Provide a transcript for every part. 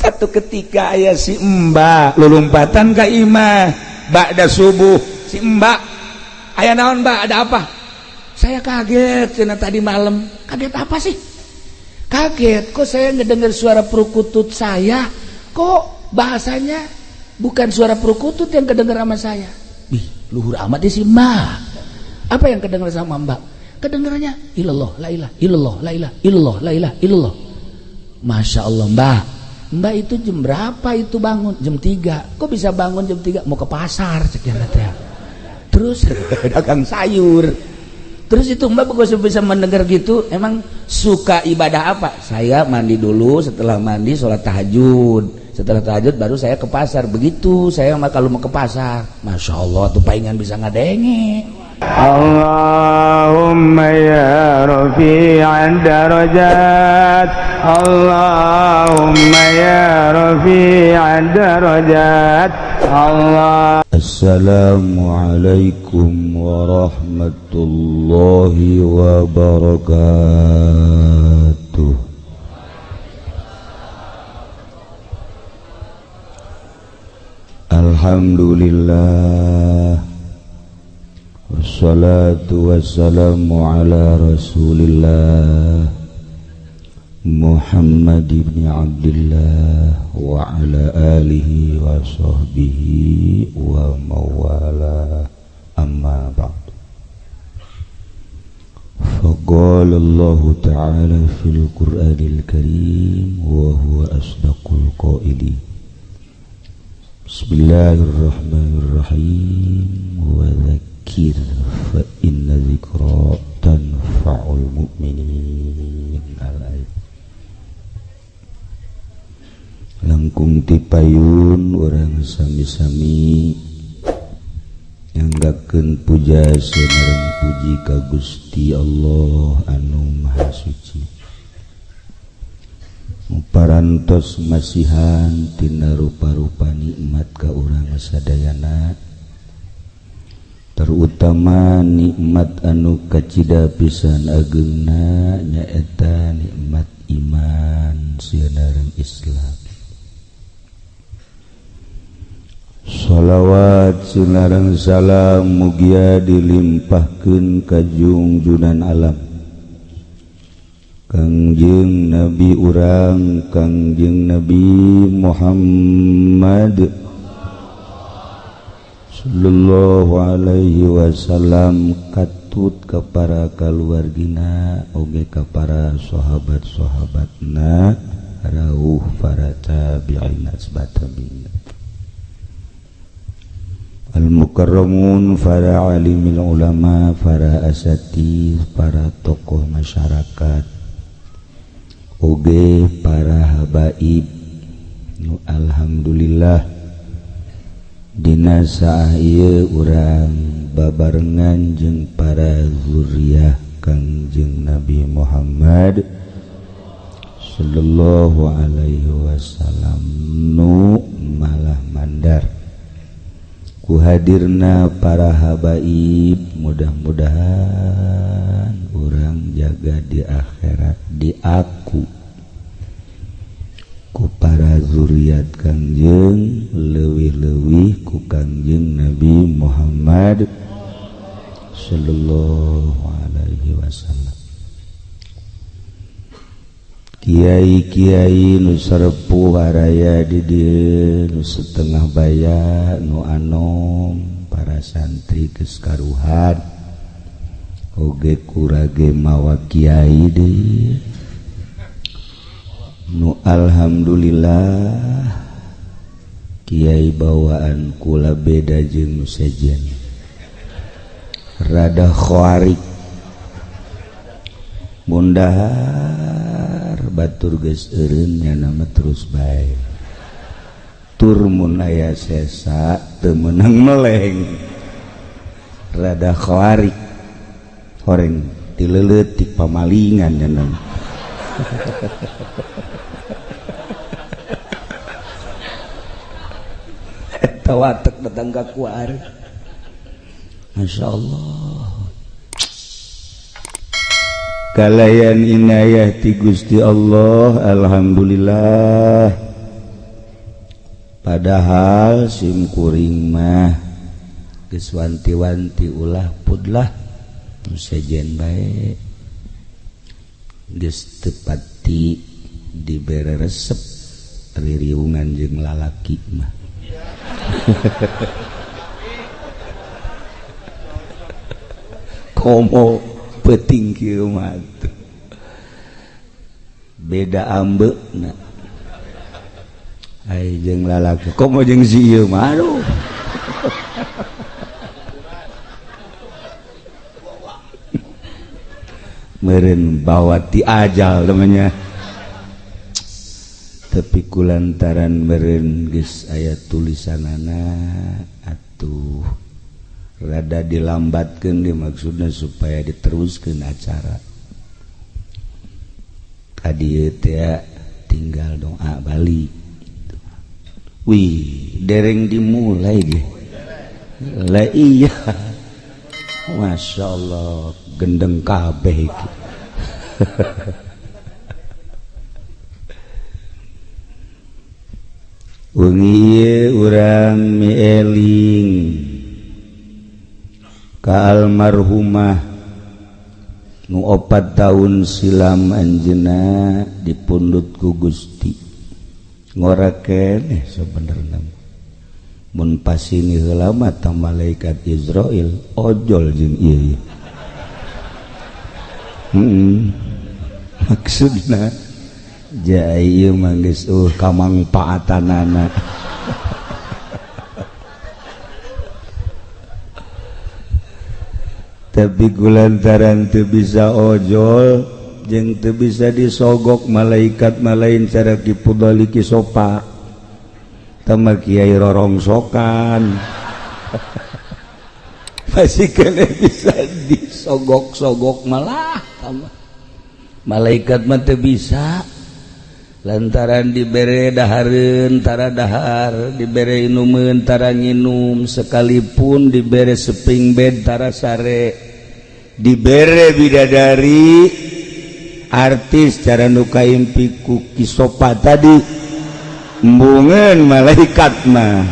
Satu ketika aya si Mbak lulumpatan ka imah ba'da subuh. Si Mbak, aya naon Mbak, ada apa? Saya kaget cenah tadi malam. Kaget apa sih? Kaget kok saya ngedengar suara perkutut saya, kok bahasanya bukan suara perkutut yang kedengar sama saya. Ih, luhur amat di si Mbak. Apa yang kedengar sama Mbak? Kedengarannya ilallah la ilaha illallah la ilaha illallah la ilaha illallah. Masya Allah Mbak itu jam berapa itu bangun? Jam 3. Kok bisa bangun jam 3? Mau ke pasar sekian teh. Terus dagang sayur. Terus itu Mbak kok bisa mendengar gitu? Emang suka ibadah apa? Saya mandi dulu, setelah mandi sholat tahajud. Setelah tahajud baru saya ke pasar. Begitu saya kalau mau ke pasar. Masya Allah tuh palingan bisa ngadenge. Allahumma ya rafi'ad darajat, Allahumma ya rafi'ad darajat, Allah. Assalamualaikum warahmatullahi wabarakatuh. Alhamdulillah, wassalatu wassalamu ala rasulillah Muhammad ibn Abdullah wa ala alihi wa sahbihi wa mawala, amma ba'du. Faqala Allah ta'ala fil Qur'anil Karim wa huwa asdaqul qailin. Bismillahirrahmanirrahim. Wa dzakir fa inna dzikra tanfa'ul mu'minin. Al-ayat. Langkung tipayun orang sami-sami nyanggakeun puja sareng puji ka Gusti Allah anu Maha Suci. Parantos masihan tina rupa-rupa nikmat ka urang sadayana, terutama nikmat anu kacida pisan ageungna nyaeta nikmat iman sieunareng Islam. Shalawat sinareng salam mugia dilimpahkeun ka junjunan alam Kangjeng Nabi urang, Kangjeng Nabi Muhammad sallallahu alaihi wasallam, katut ka para kaluargina oge ka para sahabat-sahabatna rawuh para tabi'in asbatabi'in al-mukarramun, para alimil ulama, para asatidz, para tokoh masyarakat, oge para habaib nu alhamdulillah dina saah ieu urang babarengan jeung para zuriyah Kangjeng Nabi Muhammad sallallahu alaihi wasallam nu malah mandar ku hadirna para habaib. Mudah-mudahan urang jaga di akhirat diaku ku para zuriat Kangjeng, leuwih-leuwih ku Kangjeng Nabi Muhammad sallallahu alaihi wasallam. Kiai-kiai nu sarepuh haraya di dieu, nu setengah baya, nu anom, para santri geus karuhan, oge kurage mawa kiai deui. Nu alhamdulillah kiai bawaan kula beda jeung nu sejen. Rada khawarik. Mundahar batur geus eureun nya nama terus bae. Tur mun aya sesa teu meunang meleng. Rada khawarik. Horeng tileuleut ti pamalingan nya nama. Eta watek datang ka kuar. Masyaallah. Kalayan inayah ti Gusti Allah, alhamdulillah padahal simkuring mah geus wanti-wanti ulah pudlah sejen bae geus teu pati dibere resep ririungan jeung lalaki mah komo peuting kieu mah beda ambeuna ai jeung lalaki komo jeung si ieu mah aduh meureun bawa ti ajal namanya tapi kulantaran meureun geus aya tulisanana atuh rada dilambatkeun di maksudna supaya diteruskeun acara kadieu teh tinggal doa balik wih dereng dimulai ge lah iya masyaallah gendeng kabeh iki wengi urang mieling ka almarhumah nu 4 tahun silam anjeunna dipundhut ku Gusti ngora keneh sabenerna mun pasini heula mah ta malaikat Israil ojol jeung ieu maksudna ja ieu mah geus kamangpaatanana tapi kulantaran teu bisa ojol jeung teu bisa disogok malaikat malain cara dipudali ki sopak tama kiai rorongsokan masih kena bisa disogok-sogok malah malaikat mah teu bisa lantaran dibere dahareun tara dahar dibere inumeun tara nginum sekalipun dibere seping bed tara sare dibere bidadari artis cara nu kaimpi ku kisopa tadi embungeun malaikat mah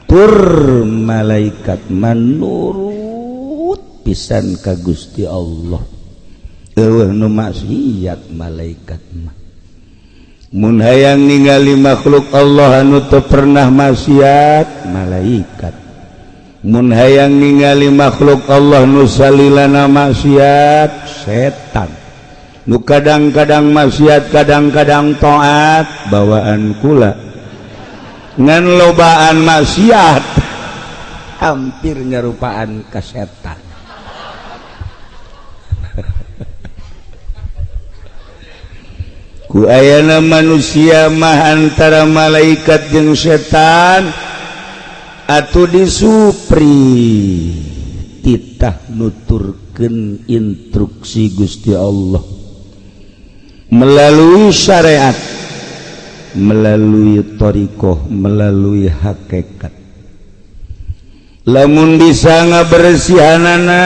tur malaikat manurut pisan ka Gusti Allah eueuh nu maksiat malaikat mah mun hayang ningali makhluk Allah anu teu pernah maksiat malaikat mun hayang ningali makhluk Allah nu salilana maksiat setan nu kadang-kadang maksiat kadang-kadang taat bawaan kula ngan lobaan maksiat hampir nyarupaan ka setan ku ayana manusia mah antara malaikat jeung setan atuh disupri titah nuturkeun instruksi Gusti Allah melalui syariat melalui thariqah melalui hakikat lamun bisa ngabersihanana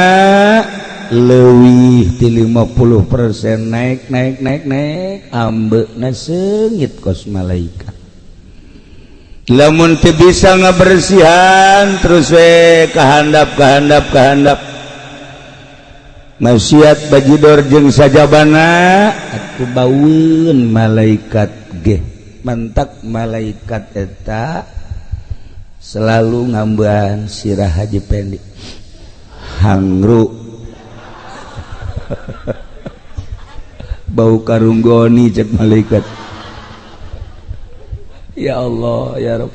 leuwih ti 50% naik ambeuna seungit kos malaikat lamun teu bisa ngabersihan terus we kahandap maksiat bajidor jeung sajabana atuh baueun malaikat ge mantak malaikat eta selalu ngambean sirah Haji Pendi hangru bau karunggoni cek malaikat ya Allah ya Rabb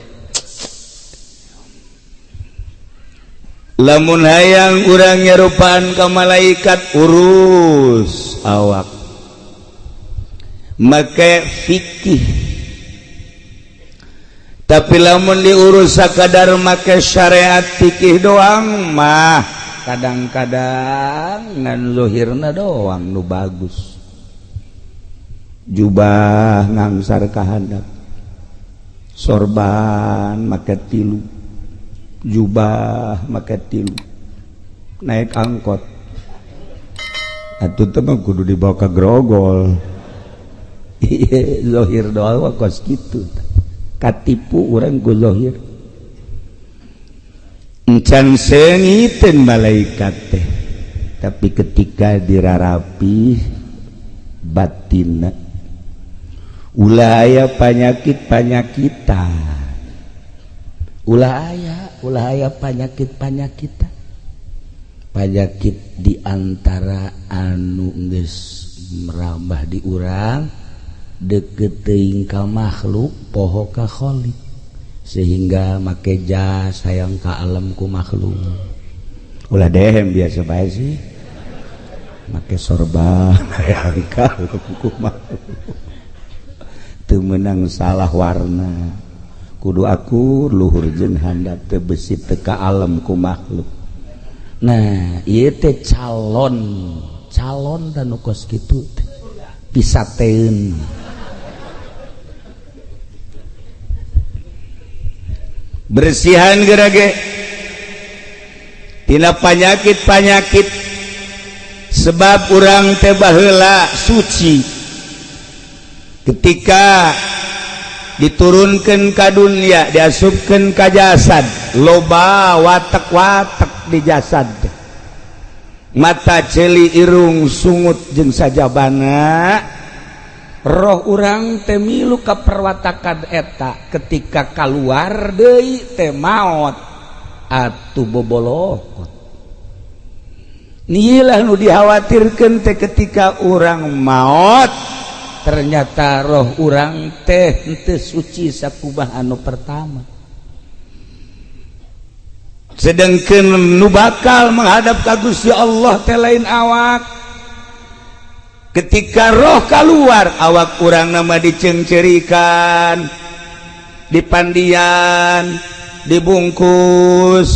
lamun hayang urang nyarupaan ka malaikat urus awak make fikih tapi lamun diurus sakadar make syariat fikih doang mah kadang-kadang ngan zahirna doang nu bagus jubah ngangsar ka handap sorban make 3 jubah make 3 naik angkot atuh teh mah kudu dibawa ka grogol ieu zahir doang kos kitu katipu urang ku zahir encan sengiten malaikat teh tapi ketika dirarapi batinna ulah aya panyakit-panyakitan ulah aya panyakit-panyakitan penyakit diantara anu geus merambah di urang deket teuing ka makhluk poho ka khaliq sehingga make jas sayang ka alam ku makhluk ulah dehem biasa bae sih make sorban hayang ka ku makhluk teu meunang salah warna kudu akur luhur jeung handap teu besi teu ka alam ku makhluk. Nah ieu teh calon dan nu kos kitu pisateun bersihan gerage tina panyakit-panyakit sebab urang teh baheula suci ketika diturunkeun ka dunya diasupkeun ka jasad loba watek-watek di jasad mata celi irung sungut jeung sajabana roh urang teh milu ka perwatakan eta ketika kaluar deui teh maot atuh bobolokot nilah nu dikhawatirkeun teh ketika urang maot ternyata roh urang teh henteu suci sakubah anu pertama sedangkeun nu bakal menghadap ka Gusti Allah teh lain awak ketika roh keluar awak urang nama dicengcerikan dipandian dibungkus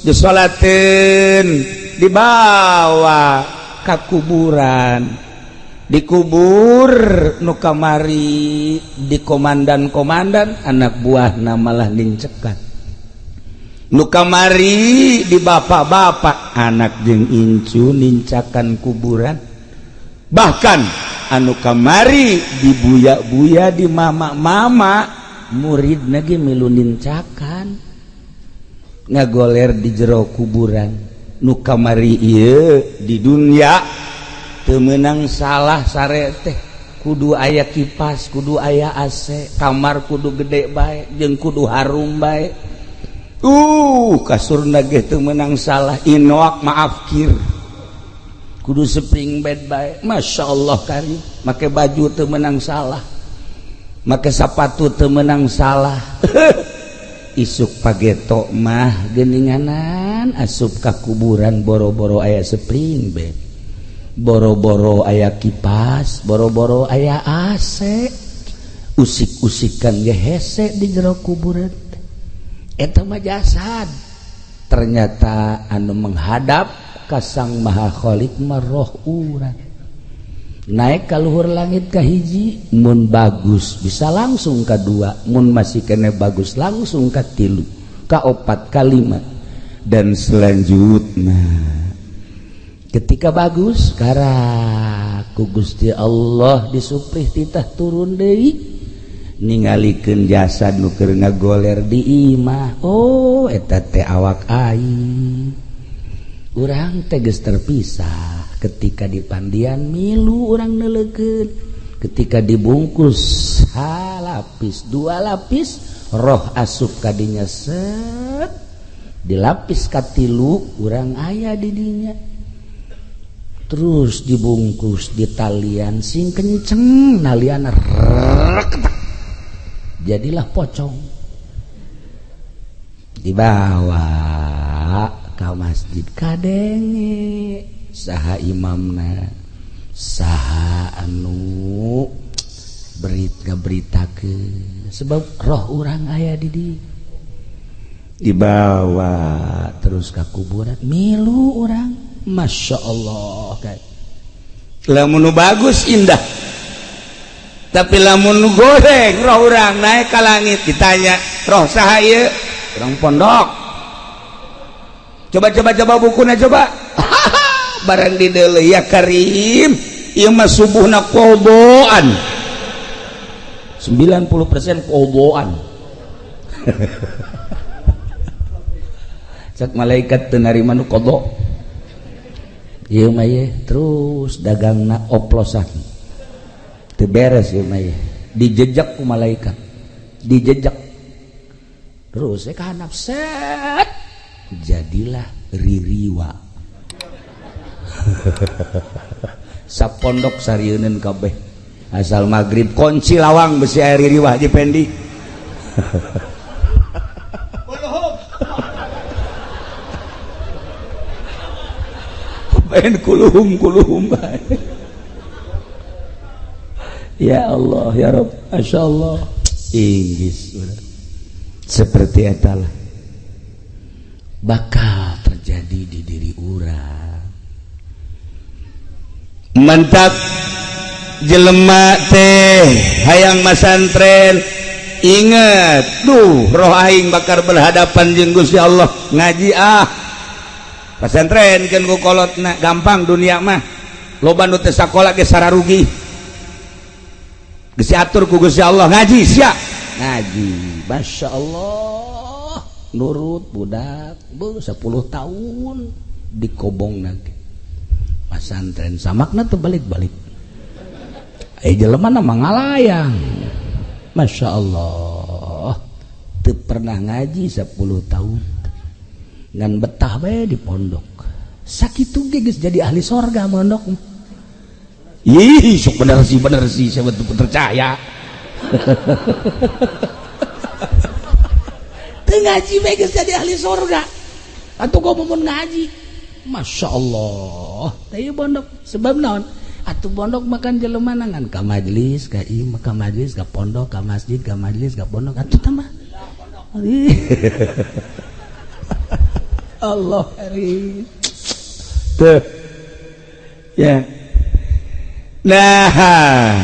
disolatin dibawa ka kuburan dikubur nu kamari di komandan anak buahna malah nincekan nu kamari di bapak-bapak anak jeung incu nincakan kuburan bahkan anu kamari di buya-buya di mama-mama murid lagi milu nincakan ngagoler di jero kuburan nu kamari ieu di dunia teu meunang salah sare teh kudu aya kipas kudu aya AC kamar kudu gede bae jeung kudu harum bae kasurna ge teu meunang salah inoak maafkir kudu spring bed bae masyaallah karim make baju teu meunang salah make sepatu teu meunang salah isuk pageto mah geuninganan asup ka kuburan boro-boro aya spring bed boro-boro aya kipas boro-boro aya AC usik-usikan ge hese di jero kuburan eta mah jasad ternyata anu menghadap ka Sang Maha Khaliq mah roh urang naik ka luhur langit ka hiji mun bagus bisa langsung ka dua mun masih kene bagus langsung ka tilu ka opat ka lima dan selanjutnya ketika bagus karaku Gusti Allah disuprih titah turun deui ningalikeun jasad nu keur ngagoler di imah eta teh awak aing urang teh geus terpisah ketika dipandian milu urang neulekeun ketika dibungkus halapis dua lapis roh asup ka dinya set dilapis ka tilu urang aya di dinya terus dibungkus di talian sing kenceng nalian reketak jadilah pocong dibawa ka masjid kadenge saha imamna saha anu beritakeun sebab roh urang aya di dieu dibawa terus ka kuburan milu urang Masya Allah kan. Lamun bagus indah tapi lamun goreng roh urang naik ka langit ditanya roh saha ieu urang pondok coba bukuna coba barang di deuleu ya Karim ieu mah subuhna koboan 90% koboan. Cak malaikat teu narima nu kodok. Ieu mah ye terus dagangna oplosan. Teu beres ieu mah ye. Dijejak ku malaikat. Dijejak. Terus ka handap set. Jadilah ririwa. Sapondok sarieun kabeh. Asal maghrib kunci lawang besi air ririwah Haji Pendi. Main kuluhum. Ya Allah ya Rabb, Masya Allah. Inggis seperti etalah bakal terjadi di diri urang. Mantap jelema teh hayang masantren, inget roh aing bakar berhadapan jeung Gusti Allah. Ngaji pasantren kan ku kolotna gampang dunia mah, loba nu teu sakola ge sararugi geus diatur ku Gusti Allah. Ngaji sia ngaji, Masya Allah, nurut budak 10 tahun dikobong nanti pasantren samakna teu balik-balik. Jelema nama ngalayang, Masya Allah, teu pernah ngaji 10 tahun ngan betah we di pondok. Sakitu ge geus jadi ahli sorga mondok. Ih, sok bener sih saya betul percaya. Teu ngaji we geus jadi ahli sorga. Atuh kok mun ngaji. Masya Allah. Teu pondok sebab naon? Atuh pondok makan jelema nangan ka majelis, ka imam, ka majelis, ka pondok, ka masjid, ka majelis, ka pondok. Atuh tah mah. Allah hari. Tuh. Ya. Nah,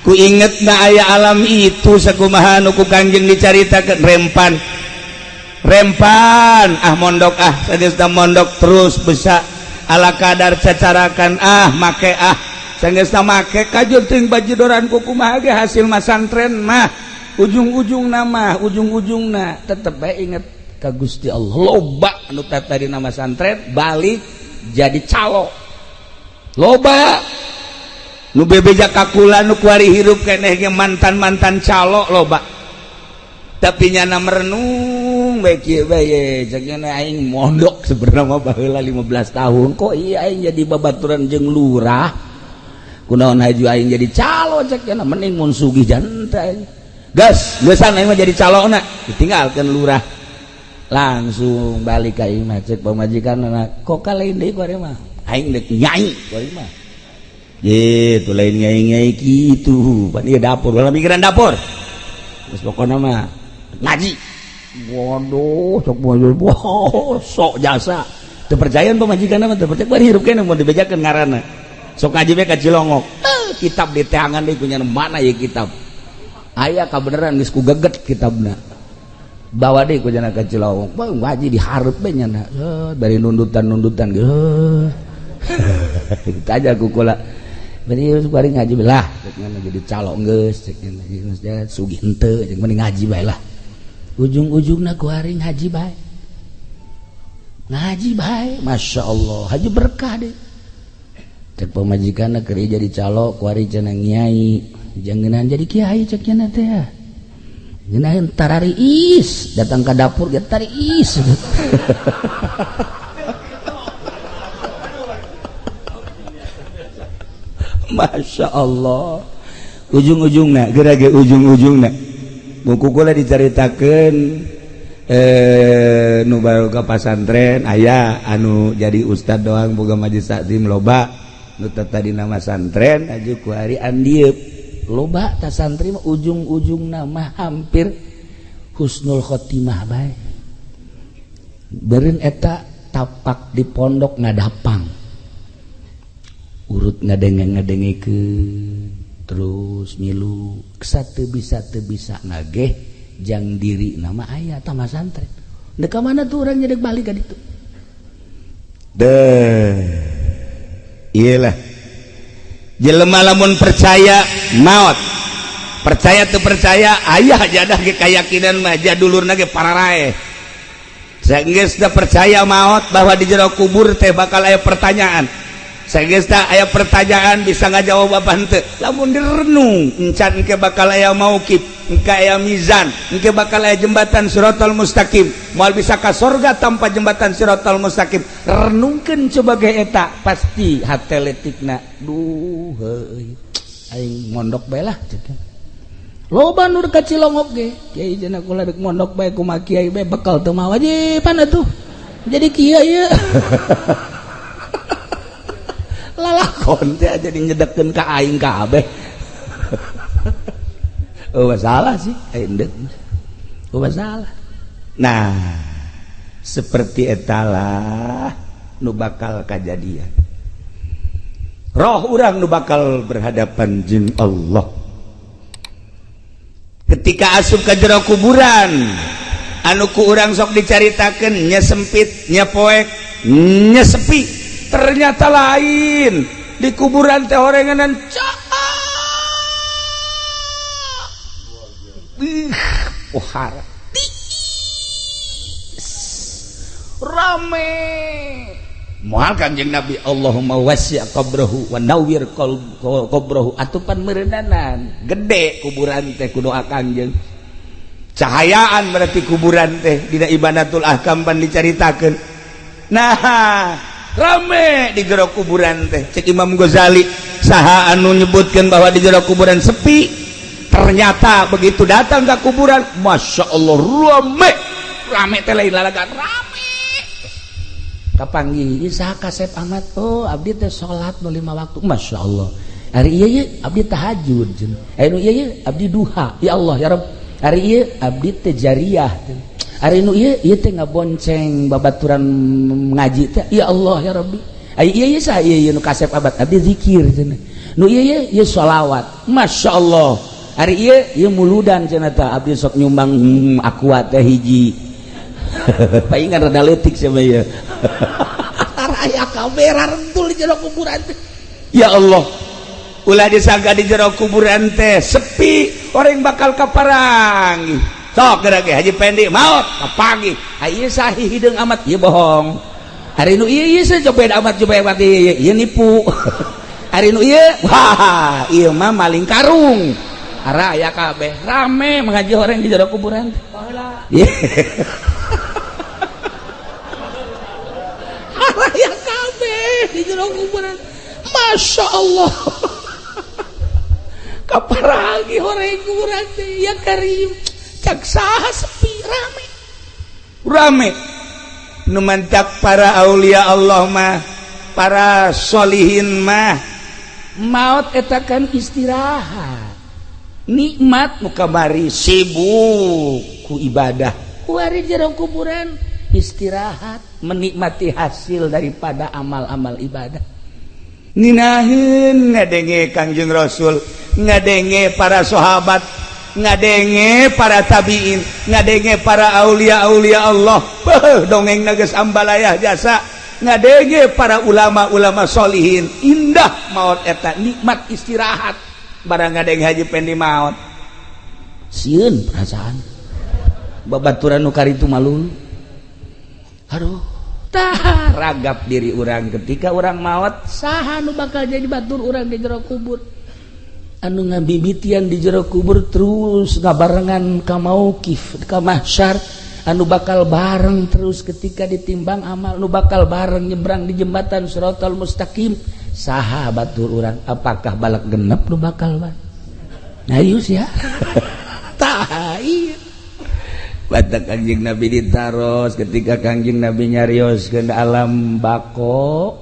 ku inget na aya alam itu sakumaha nu ku Kangjeng dicaritakeun rempan mondok sageus mondok terus bisa ala kadar cacarakan make sageus make kajur teuing bajedoran ku kumaha ge hasil masantren mah ujung-ujungna tetep bae inget ka Gusti Allah. Loba anu tadi nama santren balik jadi calo, loba nu bebeja kakula nu kuari hirup keneh ge mantan calo loba, tapi nyana merenung bae kieu bae cekna aing mondok sebenarnya baheula 15 tahun kok iya aing jadi babaturan jeung lurah kunaon haju aing jadi calo cekna mending mun sugih jantai gas geusan aing mah jadi calona ditinggalkeun lurah langsung balik ka imah cek pamajikanna kok kalain deui kuari mah aing deuk nyai kuari mah gitu lain nyai kitu pan ieu dapur ulah mikiran dapur geus pokona mah ngaji. Waduh sok jasa teu percayaan pamajikanna mah teu percaya bari hirup keneh mun dibejakeun ngaranna sok ngaji we ka Cilongok kitab di teangan deui punya mana ye kitab aya kabeneran geus ku geget kitabna bawa deh ku jana ka Cilongok ngaji dihareup we nya dari nundutan gitu kita aja ku kula bari bari ngaji belah cenah jadi calo geus cenah sugih henteu jeung mending ngaji bae lah ujung-ujungna ku hari ngaji bae Masya Allah haji berkah deh cek pamajikanna keur jadi calo ku hari cenah nyai jangan jadi kiai cek cenah teh ya geunah tarariis datang ke dapur ge tariis. Masya Allah ujung-ujungna gerage ujung-ujungna buku kula dicaritakeun nu baru ka pasantren aya anu jadi ustad doang boga majelis taklim loba nu tadi nama santren aju ku hari andieup loba ta santri mah ujung-ujungna mah hampir husnul khotimah bae beureun eta tapak di pondok ngadapang urut ngadenge-ngadengikeun terus milu teu bisa ngageh jang diri nama aya tama santren dek ka mana tuh urang jadi balik ka ditu iyalah jelema lamun percaya maot percaya tuh percaya ayah jadah ge keyakinan mah jadulurna ge pararae saenggeus da percaya maot bahwa di jero kubur teh bakal aya pertanyaan saenggeus da aya pertanyaan bisa ngajawab apa henteu lamun direnung encan engke bakal aya mauqif engke aya mizan engke bakal aya jembatan Shiratal Mustaqim moal bisa ka surga tanpa jembatan Shiratal Mustaqim renungkeun coba ge eta pasti hate letikna duh heuy aing mondok bae lah loba nu ka Cilongok ge kiai cenah kula dek mondok bae kumaha kiai bae bekal teu mah wajiban atuh jadi kiai ieu lalakon teh jadi nyedekeun ka aing kabeh oh masalah sih aing deuk oh masalah nah seperti etalah nu bakal kajadian roh urang nu bakal berhadapan jeung Allah ketika asup ka jero kuburan anu ku urang sok dicaritakeun nya sempit nya poek nya sepi ternyata lain di kuburan teh orenganan pohara rame moal Kanjeng Nabi Allahumma wasi' qabrahu wa nawwir qabrahu atupan meureunanan gede kuburan teh ku doa Kanjeng cahayaan berarti kuburan teh dina Ibanatul Ahkam pan dicaritakeun nah rame di jero kuburan teh cek Imam Ghazali saha anu nyebutkeun bahwa di jero kuburan sepi ternyata begitu datang ke kuburan Masya Allah rame teh lain lalagan rame kapanggih saha Kasep Ahmad oh abdi teh salat nu 5 waktu Masya Allah hari ieu abdi tahajud anu ieu abdi duha ya Allah ya Rabb hari ieu abdi teh jariyah hari nu ieu teh ngabonceng babaturan ngaji teh ya Allah ya Rabbi ieu saha ieu nu Kasep Ahmad abdi zikir cenah nu ieu sholawat Masya Allah hari ieu muludan cenah teh abdi sok nyumbang aqua teh hiji paingan rada leutik sama ieu aya kabeh rentul di jero kuburan teh ya Allah ulah disangka di jero kuburan teh sepi orang bakal kaparang sok geura ge Haji Pendi maot kapanggih ieu sahih hideung amat ieu bohong hari nu ieu coba amat coba amat ieu nipu hari nu ieu wah ieu mah maling karung ara aya kabeh rame mengaji orang di jero kuburan teh aya kabeh di jero kuburan Masya Allah kaparagi horeng kuburan teh ya Karim cak saha sepi rame nu mantap para aulia Allah mah para solihin mah maot eta kan istirahat nikmat nu kamari sibuk ku ibadah ku ari jero kuburan istirahat menikmati hasil daripada amal-amal ibadah ninaheun ngadenge Kangjeng Rasul ngadenge para sahabat ngadenge para tabiin ngadenge para aulia-aulia Allah dongengna geus ambalayah jasa ngadenge para ulama-ulama solihin indah maot eta nikmat istirahat barang ngadenge Haji Pendi maot sieun perasaan babaturan nu karitu malulu aduh tah ragap diri urang ketika urang maot saha nu bakal jadi batur urang di jero kubur anu ngabibitian di jero kubur terus ngabarengan ka mauqif ka mahsyar anu bakal bareng terus ketika ditimbang amal nu bakal bareng nyebrang di jembatan Shiratal Mustaqim saha batur urang apakah balak genep nu bakal bareng nah yus ya tah ieu batak Kanjeng Nabi ditaros ketika Kanjeng Nabi nyarioskeun alam bako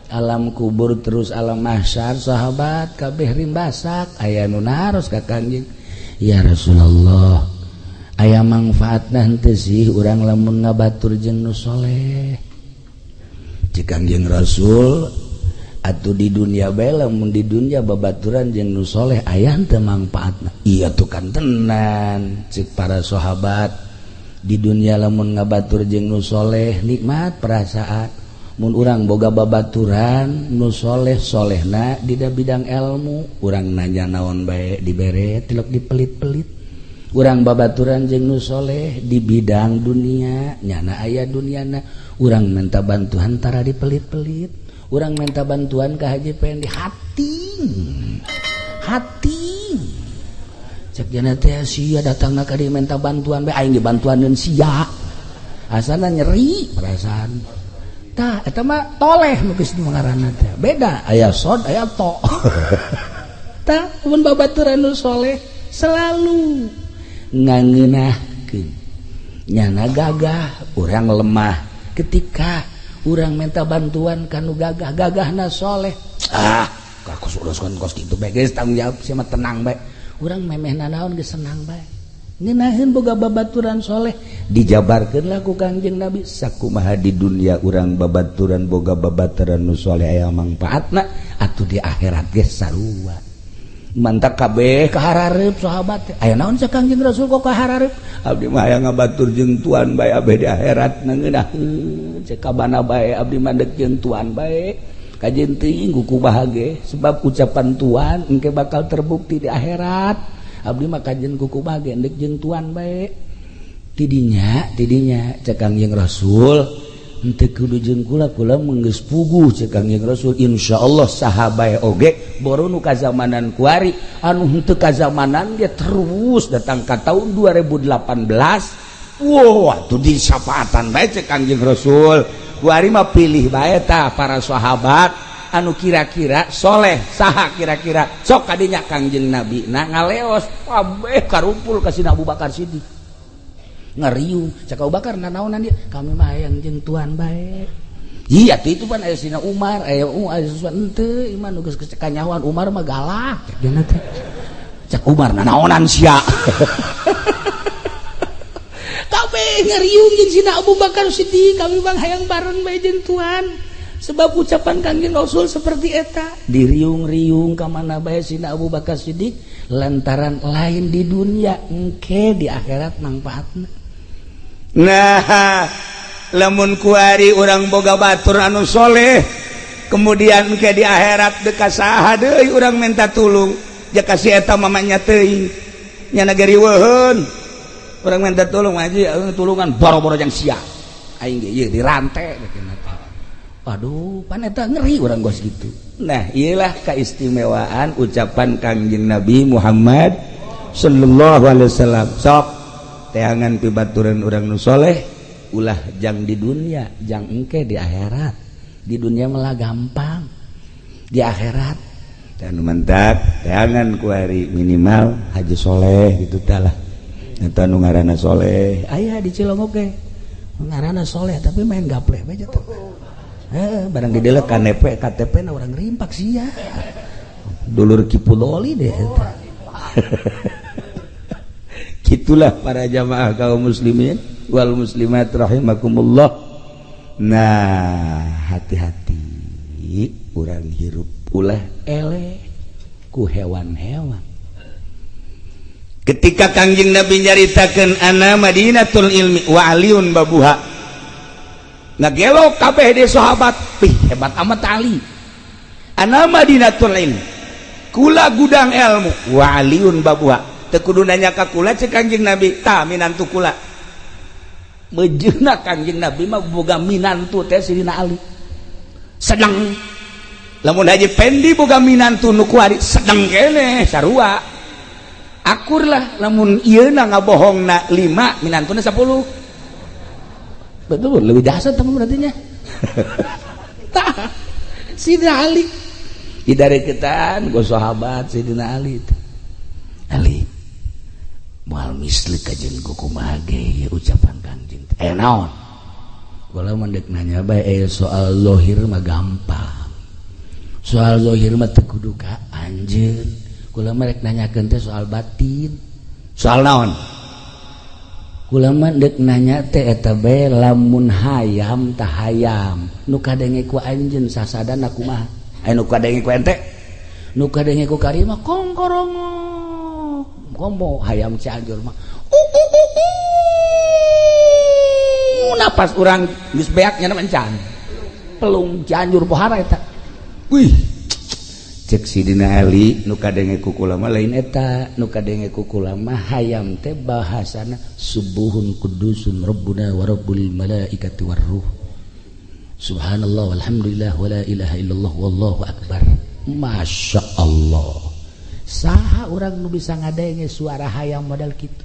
alam kubur terus alam mahsyar sahabat kabeh rimbasak aya nu naros ka Kanjeng ya Rasulullah aya manfaatna henteu sih urang lamun ngabatur jeung nu soleh cik Kanjeng Rasul atuh di dunia bae lamun di dunia babaturan jeung nu soleh aya henteu manfaatna iya tuh kan tenan cik para sahabat di dunia lamun ngabatur jeung nu soleh nikmat perasaan mun urang boga babaturan nu soleh-solehna di bidang ilmu, urang nanya naon bae dibere tilok dipelit-pelit. Urang babaturan jeung nu soleh di bidang dunia, nyana aya duniana, urang minta bantuan tara dipelit-pelit. Urang minta bantuan ka Haji Pendi hati. Cek jana teh sia datangna ka dieu minta bantuan bae aing dibantuaneun sia. Asana nyeri perasaan. Tah eta mah toleh nu geus ngaranna teh. Beda aya sod aya to. Tah mun babaturan nu soleh selalu ngangeunahkeun nyana gagah urang lemah ketika urang minta bantuan kanu gagahna soleh. Kos uruskeun kos kitu bae geus tanggung jawab sia mah tenang bae. Urang memehna naon geus senang bae. Ngeunaheun boga babaturan soleh dijabarkeun lah ku Kangjeng Nabi sakumaha di dunia urang babaturan boga babaturan nu soleh aya mangpaatna atuh di akhirat ge sarua. Mantap kabeh kaharareup sahabat aya naon sa Kangjeng Rasul kok kaharareup abdi mah aya ngabatur jeung tuan bae abeh di akhirat ngeunahkeun cek kabana bae abdi mah deuk jeung tuan bae kajen teuing kuku bahage sebab ucapan tuan engke bakal terbukti di akhirat. Abdi mah kajen kuku bage endek jeung tuan bae tidinya cek Kangjeng Rasul henteu kudu jeung kula menggeus puguh cek Kangjeng Rasul insyaallah saha bae oge boro nu kazamanan kuari anu henteu kazamanan dia terus datang ka tahun 2018 wow atuh di syafaatan bae cek Kangjeng Rasul kuari mah pilih bae tah para sahabat anu kira-kira soleh saha kira-kira sok kadinya Kangjeng Nabi nah ngaleos kabeh karumpul ka Sina Abu Bakar Siddiq ngariung cak Abu Bakar nanaonan dia kami mah hayang jeung tuan bae iya itu pan aya Sina Umar aya sesuatu henteu iman nu geus kanyahoan Umar mah galak cenah teh cak Umar nanaonan sia kabeh ngariung jeung Sina Abu Bakar Siddiq kami mah hayang bareng bae jeung tuan. Sebab ucapan Kangjeng Rasul seperti eta diriung-riung ka mana bae Sina Abu Bakar Siddiq lantaran lain di dunia engke di akhirat mangpaatna. Nah, lamun kuari urang boga batur anu soleh kemudian engke di akhirat deuk saha deui urang minta tulung jaka si eta mamanya teuing nyana gariweun urang minta tulung aja tulungan boro-boro jang sia aing ge ieu dirante cenah. Aduh, pan eta ngeri urang gos gitu. Nah, iyalah keistimewaan ucapan Kangjeng Nabi Muhammad sallallahu alaihi wasallam. Sok teangan pibaturan urang nu soleh ulah jang di dunia, jang engke di akhirat. Di dunia malah gampang. Di akhirat dan mantap teangan ku hari minimal haji soleh gitu tah lah. Eta nu ngaranna soleh. Aya di Cilongok ge. Ngaranna soleh tapi main gapleh bae tuh. Barang didelek KTP na orang rimpak sia dulur Kipuloli deh gitulah para jamaah kaum muslimin wal muslimat rahimakumullah. Nah hati-hati urang hirup ulah eleh ku hewan-hewan. Ketika Kangjeng Nabi nyaritakeun ana Madinatul Ilmi wa Aliun babuha ngagelok kabeh di sahabat hebat amat Ali ana Madinatul Ilmi kula gudang ilmu wa Aliun babuha teu kudu nanya ka kula cek Kangjeng Nabi tah minantu kula mejeuna Kangjeng Nabi mah boga minantu teh Sidina Ali sedang lamun Haji Pendi boga minantu nu kuari sedang kene sarua akur lah lamun ieuna ngabohongna 5 minantuna 10 betul lebih dahsyat teman berartinya. Tah Sidina Ali didareketan go sahabat Sidina Ali moal misli ka jeung kumaha ge ucapan Kangjeng naon kula mendek nanya bae soal zahir mah gampang soal zahir mah teu kudu ka anjeun kula merek nanyakeun teh soal batin soal naon kula mah deuk nanya teh eta bae lamun hayam tah hayam nu kadenge ku anjeun sasadana kumaha anu kadenge ku ente nu kadenge ku kari mah kongkorongo kombo hayam Cianjur mah napas urang geus beak nya encan pelung Cianjur pohara eta. Wih, cek Sidina Ali nu kadenge ku kula mah lain eta, nu kadenge ku kula mah hayam teh bahasana subuhun kudusun rabbuna wa rabbul malaikati war ruh. Subhanallah walhamdulillah wala ilaha illallah wallahu akbar. Masya Allah. Saha orang nu bisa ngadenge suara hayam modal kitu.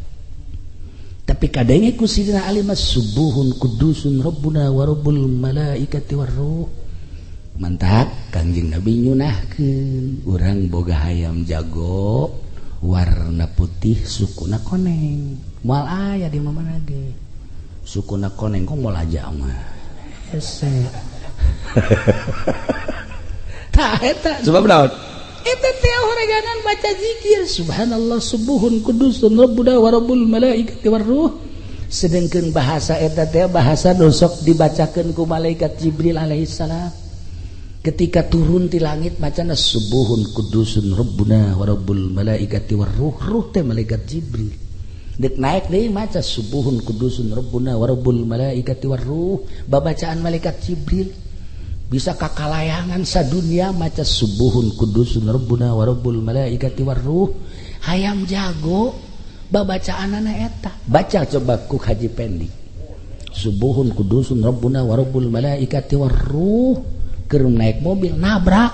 Tapi kadenge ku Sidina Ali mah subuhun kudusun rabbuna wa rabbul malaikati war ruh. Mantap Kangjeng Nabi nyunahkeun urang boga hayam jago warna putih sukuna koneng. Moal aya di mana ge. Sukuna koneng kok moal aja mah. Hese. Tah eta sebab naon? Eta teh horeganan baca zikir subhanallah subuhun kudusun rabbuna wa rabbul malaikati war ruh. Sedengkeun bahasa eta teh bahasa nu sok dibacakeun ku malaikat Jibril alaihi salam. Ketika turun di langit macana subuhun kudusun rabbuna wa rabbul malaikati war ruh. Ruh teh malaikat Jibril. Dek naik deui maca subuhun kudusun rabbuna wa rabbul malaikati war ruh. Babacaan malaikat Jibril bisa kakalayangan sadunya maca subuhun kudusun rabbuna wa rabbul malaikati war ruh. Hayam jago babacaanana eta. Baca coba ku Haji Pendi. Subuhun kudusun rabbuna wa rabbul malaikati war ruh. Keur naik mobil nabrak.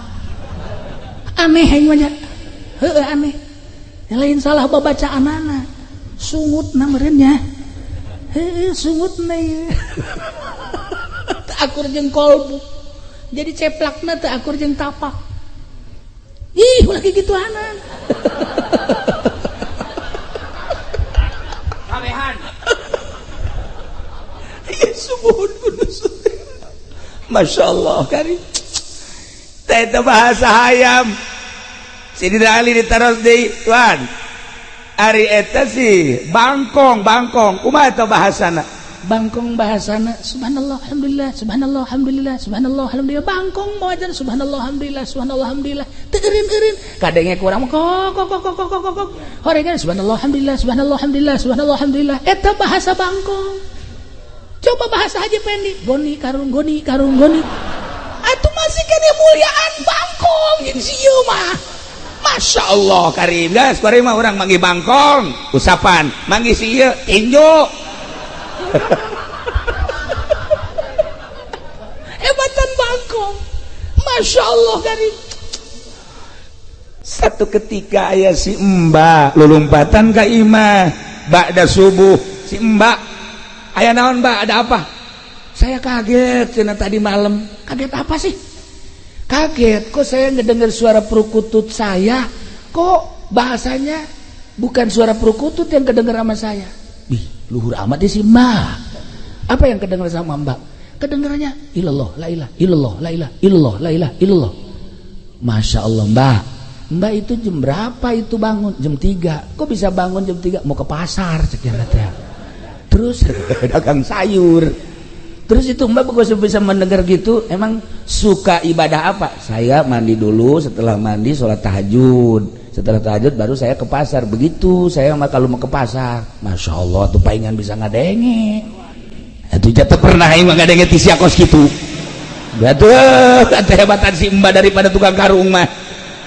Aneh aing mah. Heueuh aneh. Lain salah babacaanana. Sungutna meureun nya. Heueuh sungutna ieu. Teu akur jeung kolbu. Jadi ceplakna teu akur jeung tapak. Ih, ulah kigituanan. Kawehan. Ieu subuhun kudus. Masya Allah karim. Itu bahasa hayam. Sidina Ali ditaros deui tuan. Ari eta sih bangkong kumaha eta bahasana? Bangkong bahasana subhanallah alhamdulillah subhanallah alhamdulillah subhanallah alhamdulillah. Bangkong moajan subhanallah alhamdulillah subhanallah alhamdulillah. Teu eureun kadenge kurang kok. Horegan subhanallah alhamdulillah subhanallah alhamdulillah subhanallah alhamdulillah. Eta bahasa bangkong. Coba bahasa Haji Pendi, goni karung. Atuh masih kene muliaan bangkong jeung sieu mah. Masya Allah karim. Guys, kuari mah urang manggi bangkong, usapan, manggi sieu tinju. Hebatan bangkong. Masya Allah karim. Satu ketika aya si Mbak lulumpatan ka imah ba'da subuh. Si Mbak aya naon Mbak, ada apa? Saya kaget cenah tadi malam. Kaget apa sih? Kaget kok saya ngedengar suara perukutut saya. Kok bahasanya bukan suara perukutut yang kedengar sama saya. Ih, luhur amat sih Mbak. Apa yang kedengar sama Mbak? Kedengarannya ilallah la ilaha illallah la ilaha illallah la ilaha illallah. Masya Allah Mbak. Mbak itu jam berapa itu bangun? Jam 3. Kok bisa bangun jam 3? Mau ke pasar sekian teh. Terus dagang sayur. Terus itu Mbak kok bisa mendengar gitu. Emang suka ibadah apa? Saya mandi dulu, setelah mandi sholat tahajud. Setelah tahajud baru saya ke pasar. Begitu saya kalau mau ke pasar. Masya Allah tuh palingan bisa ngadenge. Itu jatuh pernah emang ngadenge tisia kos gitu. Betul, kata hebatan si Mbak daripada tukang karung mah.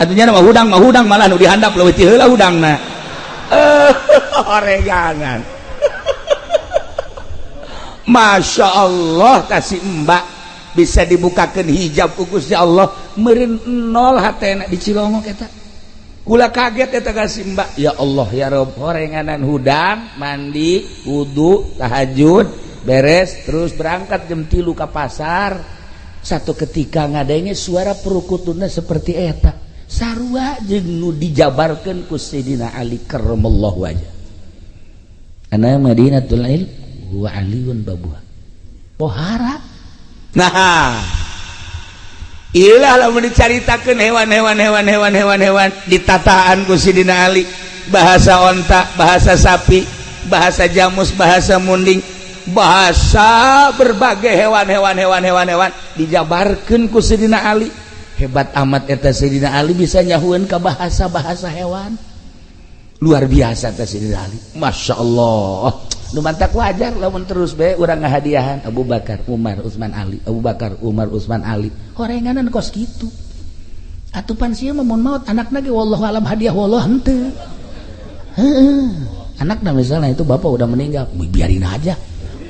Atunya mah hudang malah nu dihandap leuwih ti heula hudangna. Oreganan. Masya Allah kasih Mbak bisa dibukakan hijab ku Gusti Allah meureun nol hatena di Cilongok eta. Kula kaget eta kasih Mbak. Ya Allah ya Rabb, horenganan hudang, mandi, wudu, tahajud, beres terus berangkat jam 3 ka pasar. Satu ketika ngadenge suara perukutuna seperti eta. Sarua jeung nu dijabarkeun ku Sayyidina Ali karramallahu wajah. Ana Madinatul Ilm wa aliun babuha pohara. Nah ilah lamun dicaritakeun hewan ditataan ku Sidina Ali. Bahasa onta, bahasa sapi, bahasa jamus, bahasa munding, bahasa berbagai hewan dijabarkeun ku Sidina Ali. Hebat amat eta Sidina Ali bisa nyahueun ka bahasa hewan. Luar biasa eta Sidina Ali. Masya Allah. nu mantak wajar lamun terus bae urang ngahadiahan Abu Bakar Umar Utsman Ali Abu Bakar Umar Utsman Ali horenganan kos kitu atupan sieun mah mun maot anakna ge wallahu alam hadiah wallah henteu anakna misalnya itu bapak udah meninggal biarin aja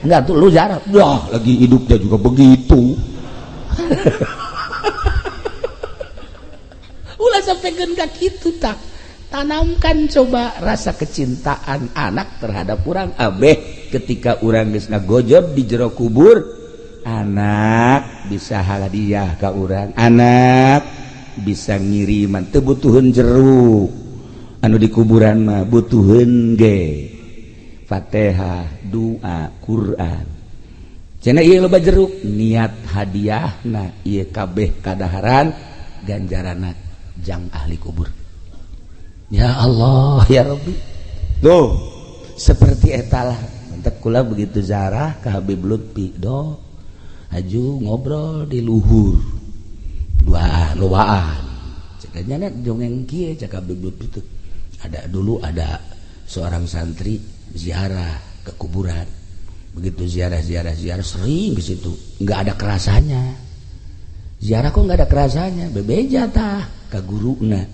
enggak tuh lu jarang wah lagi hidupnya juga begitu ulah sampaikan ka kitu tak tanamkan coba rasa kecintaan anak terhadap urang abeh ketika urang geus ngagojod di jero kubur anak bisa hadiah ka urang anak bisa ngiriman teu butuheun jeruk anu di kuburan mah butuheun ge Fatihah doa Quran cenah ieu loba jeruk niat hadiahna ieu kabeh kadaharan ganjaranna jang ahli kubur. Ya Allah ya Rabbi tuh seperti etalah mantep kula begitu zarah ke Habib Lutfi do aju ngobrol di luhur duaan cekanya net jongeng kieu cek Habib Lutfi itu dulu ada seorang santri ziarah ke kuburan begitu ziarah sering ke situ nggak ada kerasanya ziarah kok nggak ada kerasanya bebeja tah ka guruna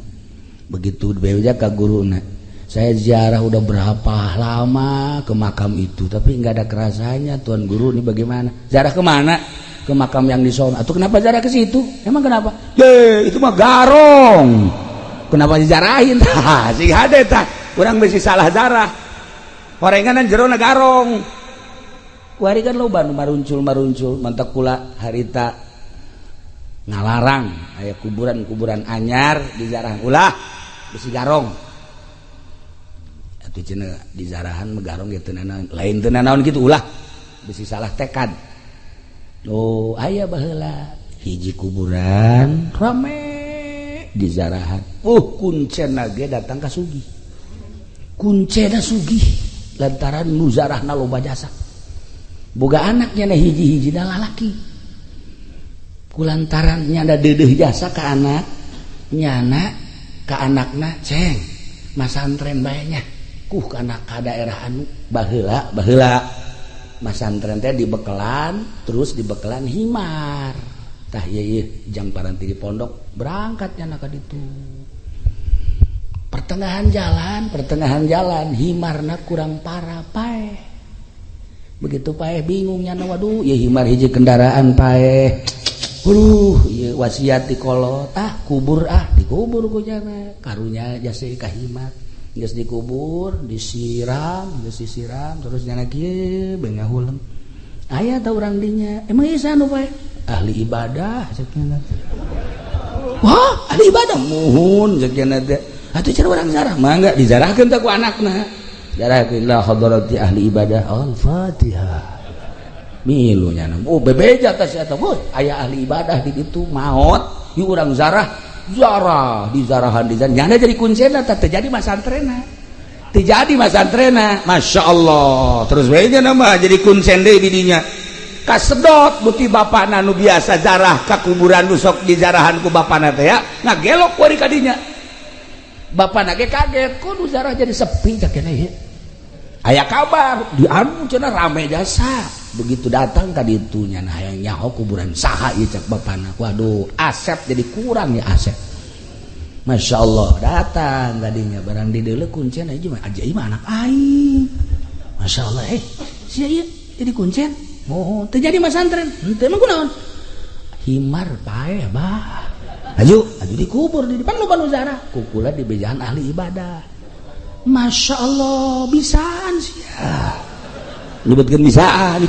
begitu bebeja ka guruna saya ziarah udah berapa lama ke makam itu tapi nggak ada kerasanya tuan guru ini bagaimana ziarah kemana ke makam yang di sono atau kenapa ziarah ke situ emang kenapa itu mah garong kenapa dijarahin tah sing hade tah urang bisi salah zarah horenganan jerona garong kuari kan loba nu maruncul mantak kula harita ngalarang aya kuburan anyar di zarah ulah bisi garong atuh cenah di zarahan mah garong ge teu naon lain teu naon kitu ulah bisi salah tekad oh aya baheula hiji kuburan rame di zarahan kuncena ge datang ka sugih kuncena sugih lantaran nu zarahna loba jasa boga anaknya na hiji-hijina lalaki kulantaran nyanda deudeuh jasa ka anak nyana ka anakna ceng masantren bae nya kana ka daerah anu baheula masantren teh dibekelan terus dibekelan himar tah ieu jang paranti di pondok berangkat nyana ka ditu pertengahan jalan himarna kurang parah paeh begitu paeh bingung nyana waduh ieu himar hiji kendaraan paeh ieu wasiat di kolot kubur dikubur ku jana karunya jasa ka himar geus dikubur disiram terus nyana kieu beung ngahuleng aya ta urang dinya emang ieu sanu paeh ahli ibadah sakieu wah ahli ibadah muhun sakieu teh atuh cenah urang zarah mangga dizarahkeun teh ku anakna zarahkeun la hadrati ahli ibadah al-fatihah milu nya bebeja teh sia teh aya ahli ibadah di ditu maot ieu urang zarah di zarahan nyana jadi kuncena teh terjadi masantrena masyaallah terus we nya mah jadi kuncen deui di dinya kasedot beuti bapana nu biasa zarah ka kuburan nu sok dizarahan ku bapana teh ya ngagelok kuari ka dinya bapana ge kaget kok nu zarah jadi sepi cak keneh aya kabar di anu cenah rame jasa begitu datang ka ditu nya hayang nyaho kuburan saha ieu cak bapana waduh asep jadi kurang ya asep masyaallah datang gadinya barang di deuleu kuncen aja mah ajaib anak aing masyaallah sia ieu jadi kuncen oh teu jadi masantren henteu emang kunaon himar paeh bah aju dikubur di depan loba nu zarah kukula di bejaan ahli ibadah masyaallah bisaan sia nyebutkeun bisaan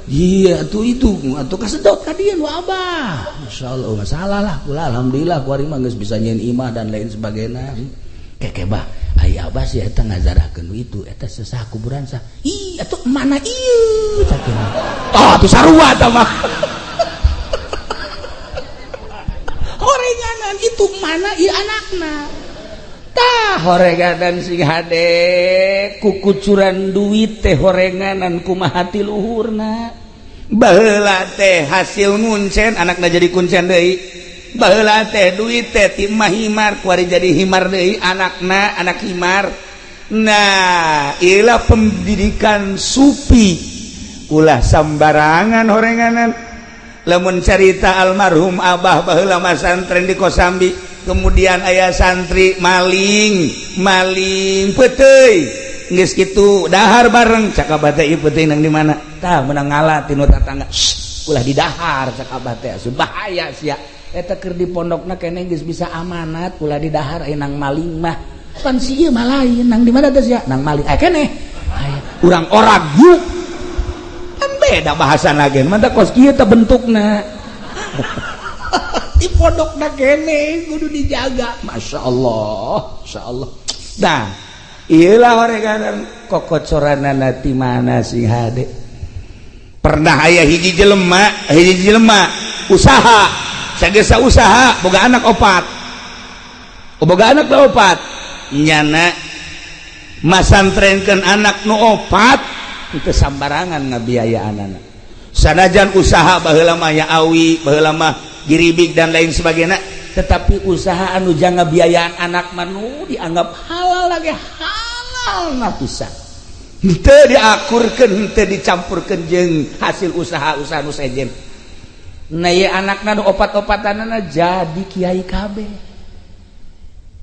iya tuh itu atuh kasedot ka dieu nu abah masyaallah masalah lah kula alhamdulillah kuari mah geus bisa nyeun imah dan lain sebagainya keke bah aya abah sih eta ngazarahkeun itu eta sesah kuburan sah ih atuh mana ieu cakeun atuh sarua tah mah horenganan itu mana ieu anakna horenganan sing hade kukucuran duit teh horenganan kumaha ti luhurna baheula teh hasil nguncen anakna jadi kuncen deui baheula teh duit teh ti imah himar kuari jadi himar deui anakna anak himar Nah ilah pendidikan supi ulah sambarangan horenganan lamun carita almarhum abah baheula mah santren di Kosambi kemudian ayah santri maling peteuy geus kitu dahar bareng cak abah teh ieu peteuy nang di mana tah menang ngalah tinu tatangga ulah di dahar cak abah teh bahaya sia eta keur di pondokna keneh geus bisa amanat ulah di dahar nang maling mah pan si ieu mah lain nang di mana teh sia nang maling keneh urang oragu kan beda bahasana gen mah teh kos kieu teh bentukna di pondokna keneh kudu dijaga masyaallah nah ieulah horeganan kokocoranana ti mana sing hade pernah aya hiji jelema usaha sagesa usaha boga anak opat nyana masantrenkeun anak nu opat itu sambarangan ngabiayaanana sanajan usaha baheula mah ya awi baheula mah giribig dan lain sebagainya tetapi usaha anu jang ngabiayaan anak manu dianggap halal lagi halal na pisan henteu diakurkeun henteu dicampurkeun jeung hasil usaha-usaha nu sejen nah ieu anakna nu opat-opatanana jadi kiai kabeh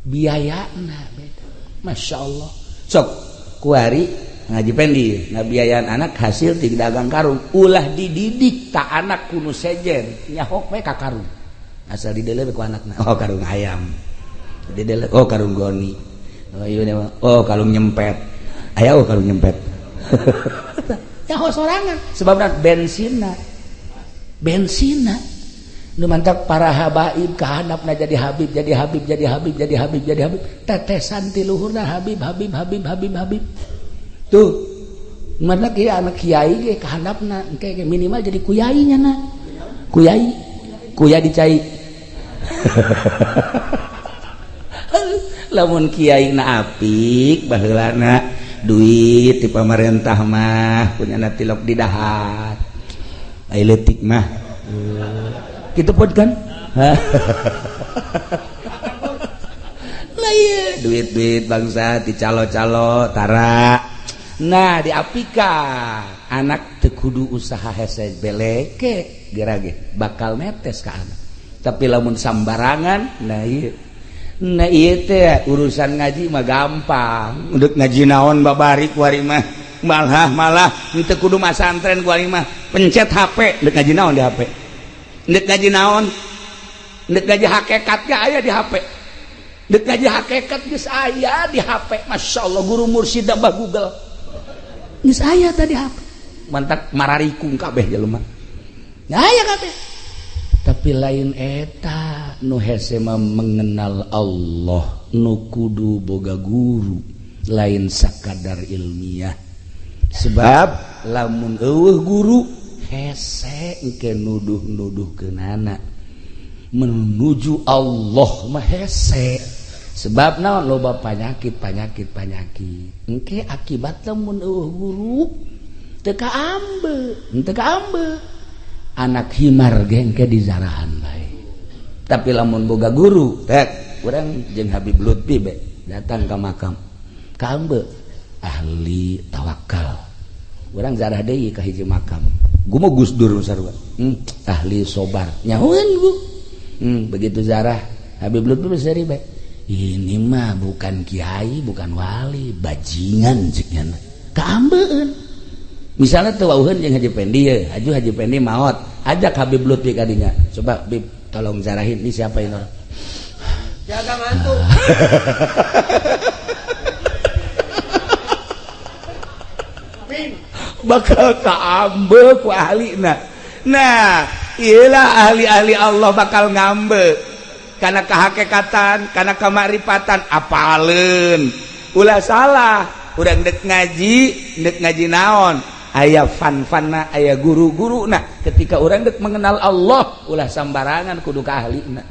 biayana beda masyaallah sok kuari ngaji pendi ngabiayaan anak hasil ti dagang karung ulah dididik tak anak kuno sejen nyahok we ka karung asal didelep ku anakna oh karung ayam didelep oh karung goni oh ieu oh karung nyempet aya oh karung nyempet nyahok sorangan sebabna bensina nu mantap para habaib kahandapna jadi habib tetesan ti luhurna habib tuh mana kieu anak kiai ge kahandapna engke minimal jadi kuyai nya kuya dicai lamun kiai na apik baheulana duit ti pamarentah mah punyana tilok di dahar ai leutik mah kitu pod kan lah ieu duit bangsa ti calo-calo tara nah diapika anak teu kudu usaha hese beleke gerage bakal netes ka anak tapi lamun sambarangan nah ieu teh urusan ngaji mah gampang udek ngaji naon babari kuari mah malah teu kudu masantren kuari mah pencet HP dek ngaji naon di HP dek ngaji naon dek ngaji hakikat ge aya di HP dek ngaji hakikat geus aya di HP masyaallah guru mursyid bah Google geus aya tadi HP mantap mararikung kabeh jelema aya kabeh tapi lain eta nu hese mah mengenal Allah nu kudu boga guru lain sakadar ilmiah sebab lamun eueuh guru hese engke nuduh-nuduhkeun anak menuju Allah mah hese sebab naon loba penyakit engke akibat lamun eueuh guru teu kaambe anak himar ge engke dizarahan bae tapi lamun boga guru tek urang jeung Habib Lutfi be datang ka makam kaambe ahli tawakal urang zarah deui ka hiji makam gumo Gus Dur sarua ahli sobar nyahoeun Bu begitu zarah Habib Lutfi seri bae ini mah bukan kiai bukan wali bajingan ceknya kaambeun misalnya teu wauheun jeung Haji Pendi ye Haji Pendi maot ajak Habib Lutfi kadinya coba Bib tolong zarahin ini siapa ini orang jaga mantu bakal kaambe ku ahlina nah iyalah ahli-ahli Allah bakal ngambe karena kehakikatan karena kemarifatan apaleun ulah salah urang dek ngaji naon aya fan-fanna aya guru-guruna ketika orang dek mengenal Allah ulah sambarangan kudu ka ahlina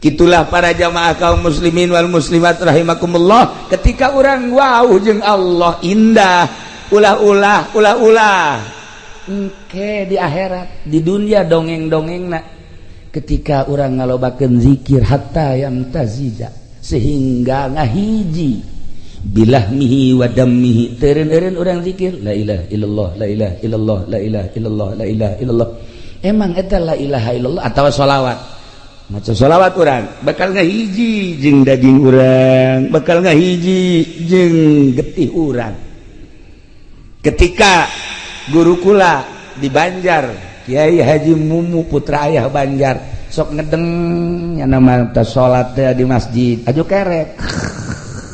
kitulah para jamaah kaum muslimin wal muslimat rahimakumullah ketika orang wow jeung Allah indah ulah engke di akhirat di dunia dongeng-dongengna ketika orang ngalobakeun zikir hatta yamtazija sehingga ngahiji bilahmihi wa dammihi teureun-eureun urang zikir la ilaha illallah la ilaha illallah la ilaha illallah la ilaha illallah. Emang eta la ilaha illallah atawa sholawat? Maca sholawat urang bakal ngahiji jeung daging urang, bakal ngahiji jeung getih urang. Ketika guru kula di Banjar, Kiai Haji Mumu putra ayah Banjar, sok ngedeng nya nama ta salat teh di masjid, aju kerek.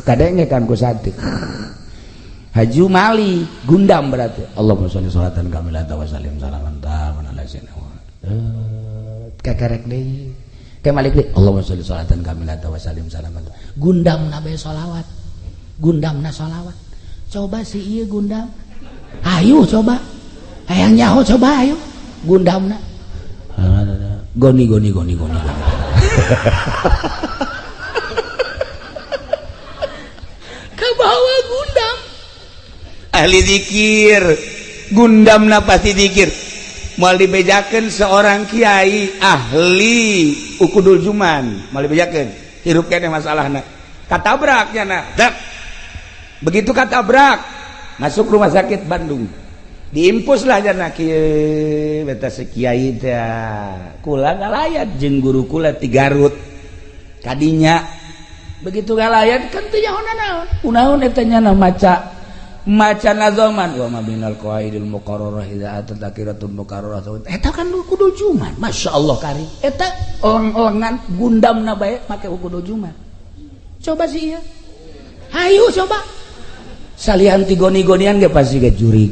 Kadenge kan ku satik. Haji Mali gundam berarti. Allahumma sholli sholatan kamilatan wa sallim salaman taman ala sayyidina kekerek deui. Kayak Malik deui. Allahumma sholli sholatan kamilatan wa sallim salaman. Gundamna bae sholawat. Gundamna sholawat. Coba si ieu gundam. Ayo coba. Hayang nyaho coba ayo. Gundamna. Goni. Kabawa gundam. Ahli zikir. Gundamna pasti zikir. Moal dibejakeun seorang kiai ahli ukudul juman, moal dibejakeun hirup keneh masalahna. Katabrak nya na. Begitu katabrak masuk rumah sakit Bandung. Diimpus lah jana kieu beta kiai teh kula ngalayat jeung guru kula ti Garut kadinya. Begitu ngalayat kan teu nyaho-naon. Kunaon eta nya maca nazaman wa mabinal qaidil muqarrarah idza atatakiratun muqarrarah eta kan kudu juman. Masyaallah karim eta ong-ongan gundamna bae make kudu juman. Coba sih ieu hayu coba salihan ti goni-gonian ge pasti ge juri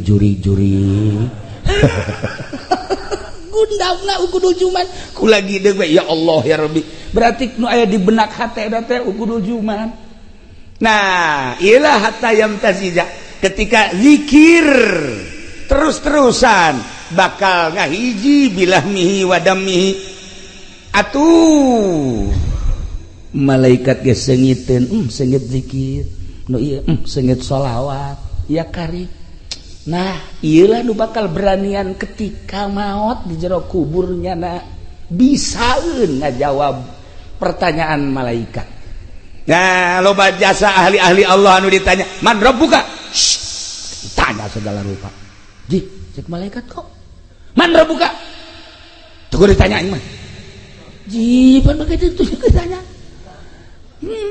gundamna kudu juman kula gide we ya Allah ya Rabbi berarti nu aya di benak hate eta teh kudu juman. Nah iyalah hatta yamtazija ketika zikir terus-terusan bakal ngahiji bilahmihi wa dammihi atuh malaikat ge seungiteun seungit zikir nu ieu seungit sholawat ya kari. Nah ieulah nu bakal beranian ketika maot di jero kuburnya na bisaeun ngajawab pertanyaan malaikat. Nah loba jasa ahli-ahli Allah anu ditanya man rabbuka tanya segala rupa. Ji, cek malaikat kok. Man rabbuka? Tuh ditanyain mah. Ji, pan begitu itu ditanya.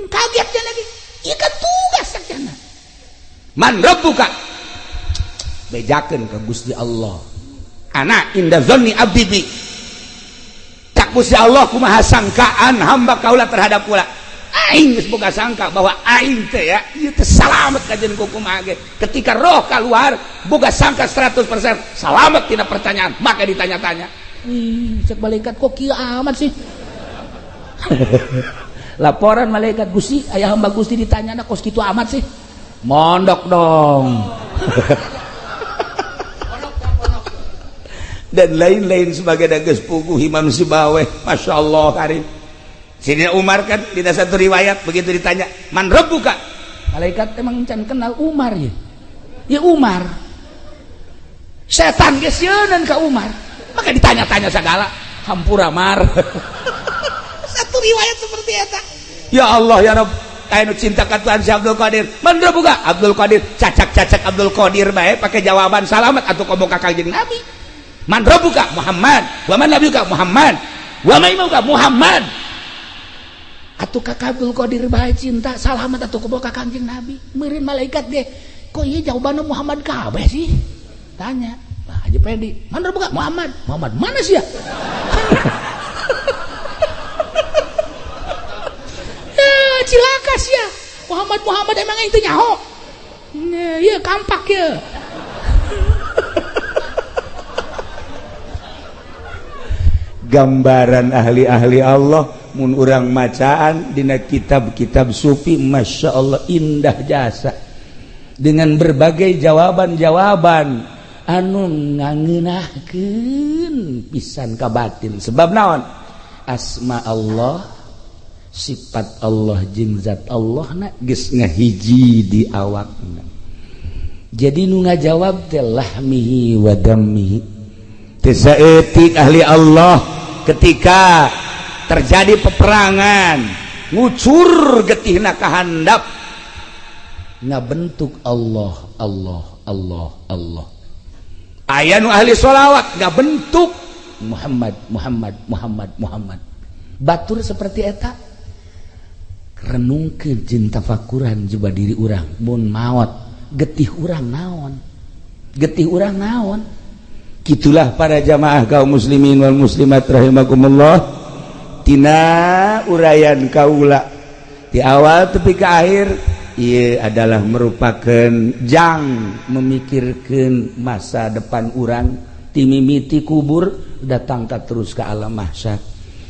Kaget cenah lagi. Ieu kan tugas cenah. Man rabbuka? Bejakeun ka Gusti Allah. Ana inda zanni abdi bi. Cak Gusti Allah kumaha sangkaan hamba kaula terhadap kula. Aing geus boga sangka bahwa aing teh ya ieu teh salamet kajen kumaha ge. Ketika roh keluar boga sangka 100% salamet tina pertanyaan, maka ditanya-tanya. Cek malaikat kok kieu amat sih. Laporan malaikat Gusti, aya hamba Gusti ditanyana kos kitu amat sih. Mondok dong. Dan lain-lain sebagainya geus puguh Imam Sibaweh, masyaallah karim. Sayyidina Umar kan tidak satu riwayat begitu ditanya man rabbuka malaikat emang can kenal Umar ya. Ya Umar setan geus yeunun ka Umar maka ditanya-tanya segala hampura mar. Satu riwayat seperti eta. Ya Allah ya Rabb anu cinta ka Tuhan si Abdul Qadir man rabbuka Abdul Qadir cacak-cacak Abdul Qadir bae pakai jawaban salamet atuh komo ka Kangjeng Nabi. Man rabbuka Muhammad wa man nabiyuka Muhammad wa ma imamuka Muhammad. Atuh ka Abdul Qadir bae cinta salamet atuh kumaha ka Kangjeng Nabi. Meureun malaikat ge kok ieu jawabanna Muhammad kabeh sih tanya. Nah Haji Pedi mana buka Muhammad mana sih ya. Ya cilaka sih ya Muhammad emang itu nyaho ya kampak ya. Gambaran ahli-ahli Allah mun urang macaan dina kitab-kitab sufi, masya Allah indah jasa dengan berbagai jawaban-jawaban anu ngangeunahkeun pisan ka batin. Sebab naon? Asma Allah, sifat Allah jeung zat Allahna geus ngahiji di awakna. Jadi nu ngajawab teh lahmihi wa dammihi. Teu saeutik ahli Allah ketika terjadi peperangan ngucur getihna ka handap ngabentuk Allah Allah Allah Allah. Aya nu ahli sholawat ngabentuk Muhammad Muhammad Muhammad Muhammad. Batur seperti eta renungkeun jeung tafakuran coba diri urang mun maot getih urang naon, getih urang naon. Gitulah para jamaah kaum muslimin wal muslimat rahimakumullah, tina urayan kaula di awal tepi ke akhir ieu adalah merupakan jang memikirkan masa depan urang ti mimiti kubur datang tak terus ke alam mahsyar.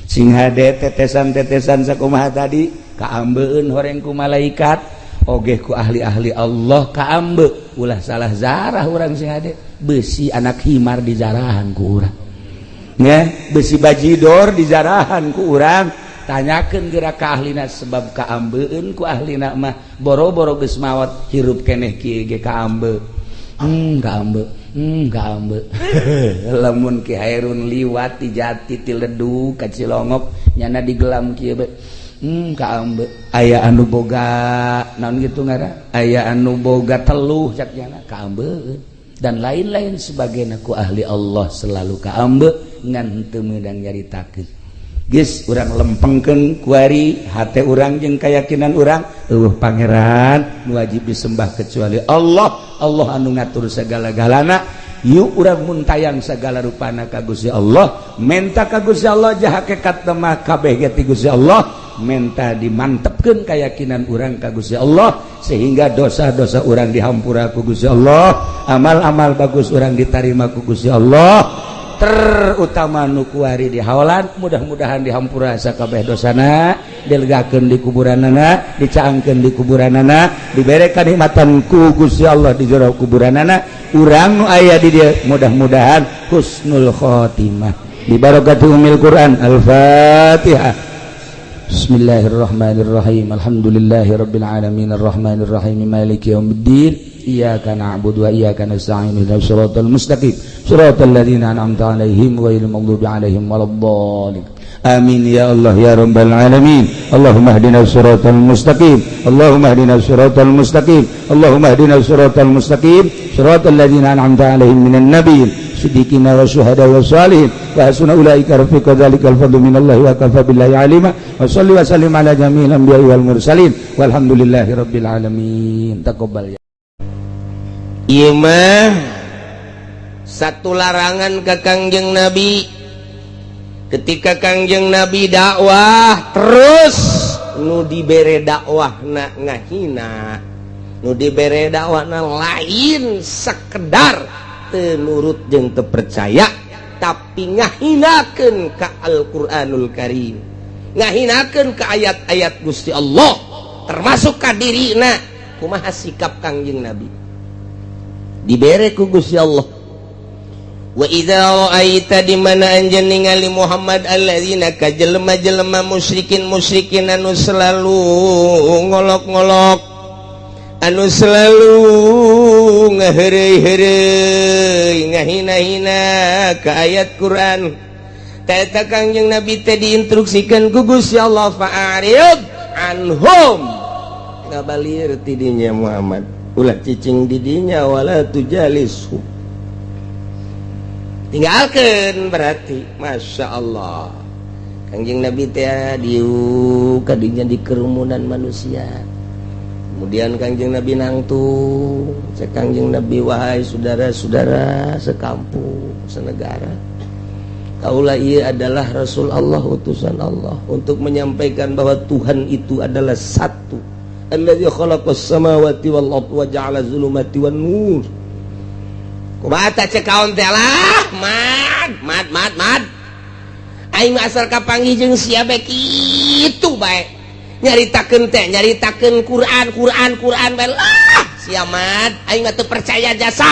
Sing hade tetesan-tetesan sakumaha tadi kaambeun horeng ku malaikat oge ku ahli-ahli Allah kaambe ulah salah zarah urang sing hade besi anak himar di jarahan ku urang ya, besi bajidor di jarahan ku urang. Tanyakeun geura ka ahlina sebab kaambeun ku ahlina mah boro-boro geus maot hirup keneh kieu ge kaambe. Kaambe. Lamun Ki Hairun liwat di Jati ti Ledug ka Cilongok nyana digelam kieu be. Kaambe. Aya anu boga naon kitu ngaran? Aya anu boga teluh cak nyana kaambeun. Dan lain-lain sebagainya ku ahli Allah selalu kaambe ngan teu meudang nyaritakeun. Geus urang lempengkeun kuari hate urang jeung keyakinan urang pangeran nu wajib disembah kecuali Allah. Allah anu ngatur segala-galana. Yuk urang mun tayang segala rupana ka Gusti Allah, menta ka Gusti Allah jah hakikat mah kabeh ge ti Gusti Allah, menta dimantepkeun keyakinan urang ka Gusti Allah sehingga dosa-dosa urang dihampura ku Gusti Allah, amal-amal bagus urang ditarima ku Gusti Allah. Terutama nu kuari di hawalan mudah-mudahan dihampura sakabeh dosana, dilegakeun di kuburanana, dicaangkeun di kuburanana, dibere kanikmatan ku Gusti Allah di jero kuburanana. Urang nu aya di dieu mudah-mudahan husnul khotimah bi barakati umil Quran. Al-Fatihah. Bismillahirrahmanirrahim. Alhamdulillahirabbil alamin arrahmanir rahim maliki yaumiddin. Iyyaka na'budu wa iyyaka nasta'in ihdinas siratal mustaqim siratal ladzina an'amta 'alaihim ghairil maghdubi 'alaihim waladdallin. Amin ya Allah ya rabbal alamin. Allahumma ihdinas siratal mustaqim. Allahumma ihdinas siratal mustaqim. Allahumma ihdinas siratal mustaqim siratal ladzina an'amta 'alaihim minan nabiyyin siddiqina wa syuhada wa shalihin wa hasuna ulaika rafiqa dzalikal fadlu minallahi wa kafa billahi alima. Wa shalli wa sallim ala jami'il anbiya'i wal mursalin walhamdulillahi rabbil alamin. Taqabbal. Ieu mah satu larangan ka Kangjeng Nabi. Ketika Kangjeng Nabi dakwah terus nu dibere dakwahna ngahina, nu dibere dakwahna lain sekedar teu nurut jeung teu percaya, tapi ngahinakeun ka Al-Qur'anul Karim, ngahinakeun ka ayat-ayat Gusti Allah, termasuk ka dirina. Kumaha sikap Kangjeng Nabi dibere ku Gusti Allah. Wa idza ra'aita di mana anjeun ningali Muhammad alladzina ka jelema-jelema musyrikin anu selalu ngolok-ngolok, anu selalu ngaheureuy-heureuy ngahina-hina ka ayat Quran. Eta Kangjeng Nabi teh diinstruksikeun ku Gusti Allah fa'arid anhum, ngabalir ti dinya Muhammad, ulah cicing didinya wala tujalisu, tinggalkan berarti. Masya Allah, Kangjeng Nabi teh diu kadinya di kerumunan manusia. Kemudian Kangjeng Nabi nangtung, cek Kangjeng Nabi, wahai saudara-saudara sekampung senegara, kaulah ia adalah Rasul Allah, utusan Allah untuk menyampaikan bahwa Tuhan itu adalah satu. Alladzi khalaqas samawati wal ardi wa ja'ala zulumati wan nur. Kumaha ta cekaon teh lah, mad. Aing mah asal kapanggih jeung sia bae kitu bae. Nyaritakeun teh, nyaritakeun Quran bae lah. Sia mad, aing mah teu percaya jasa.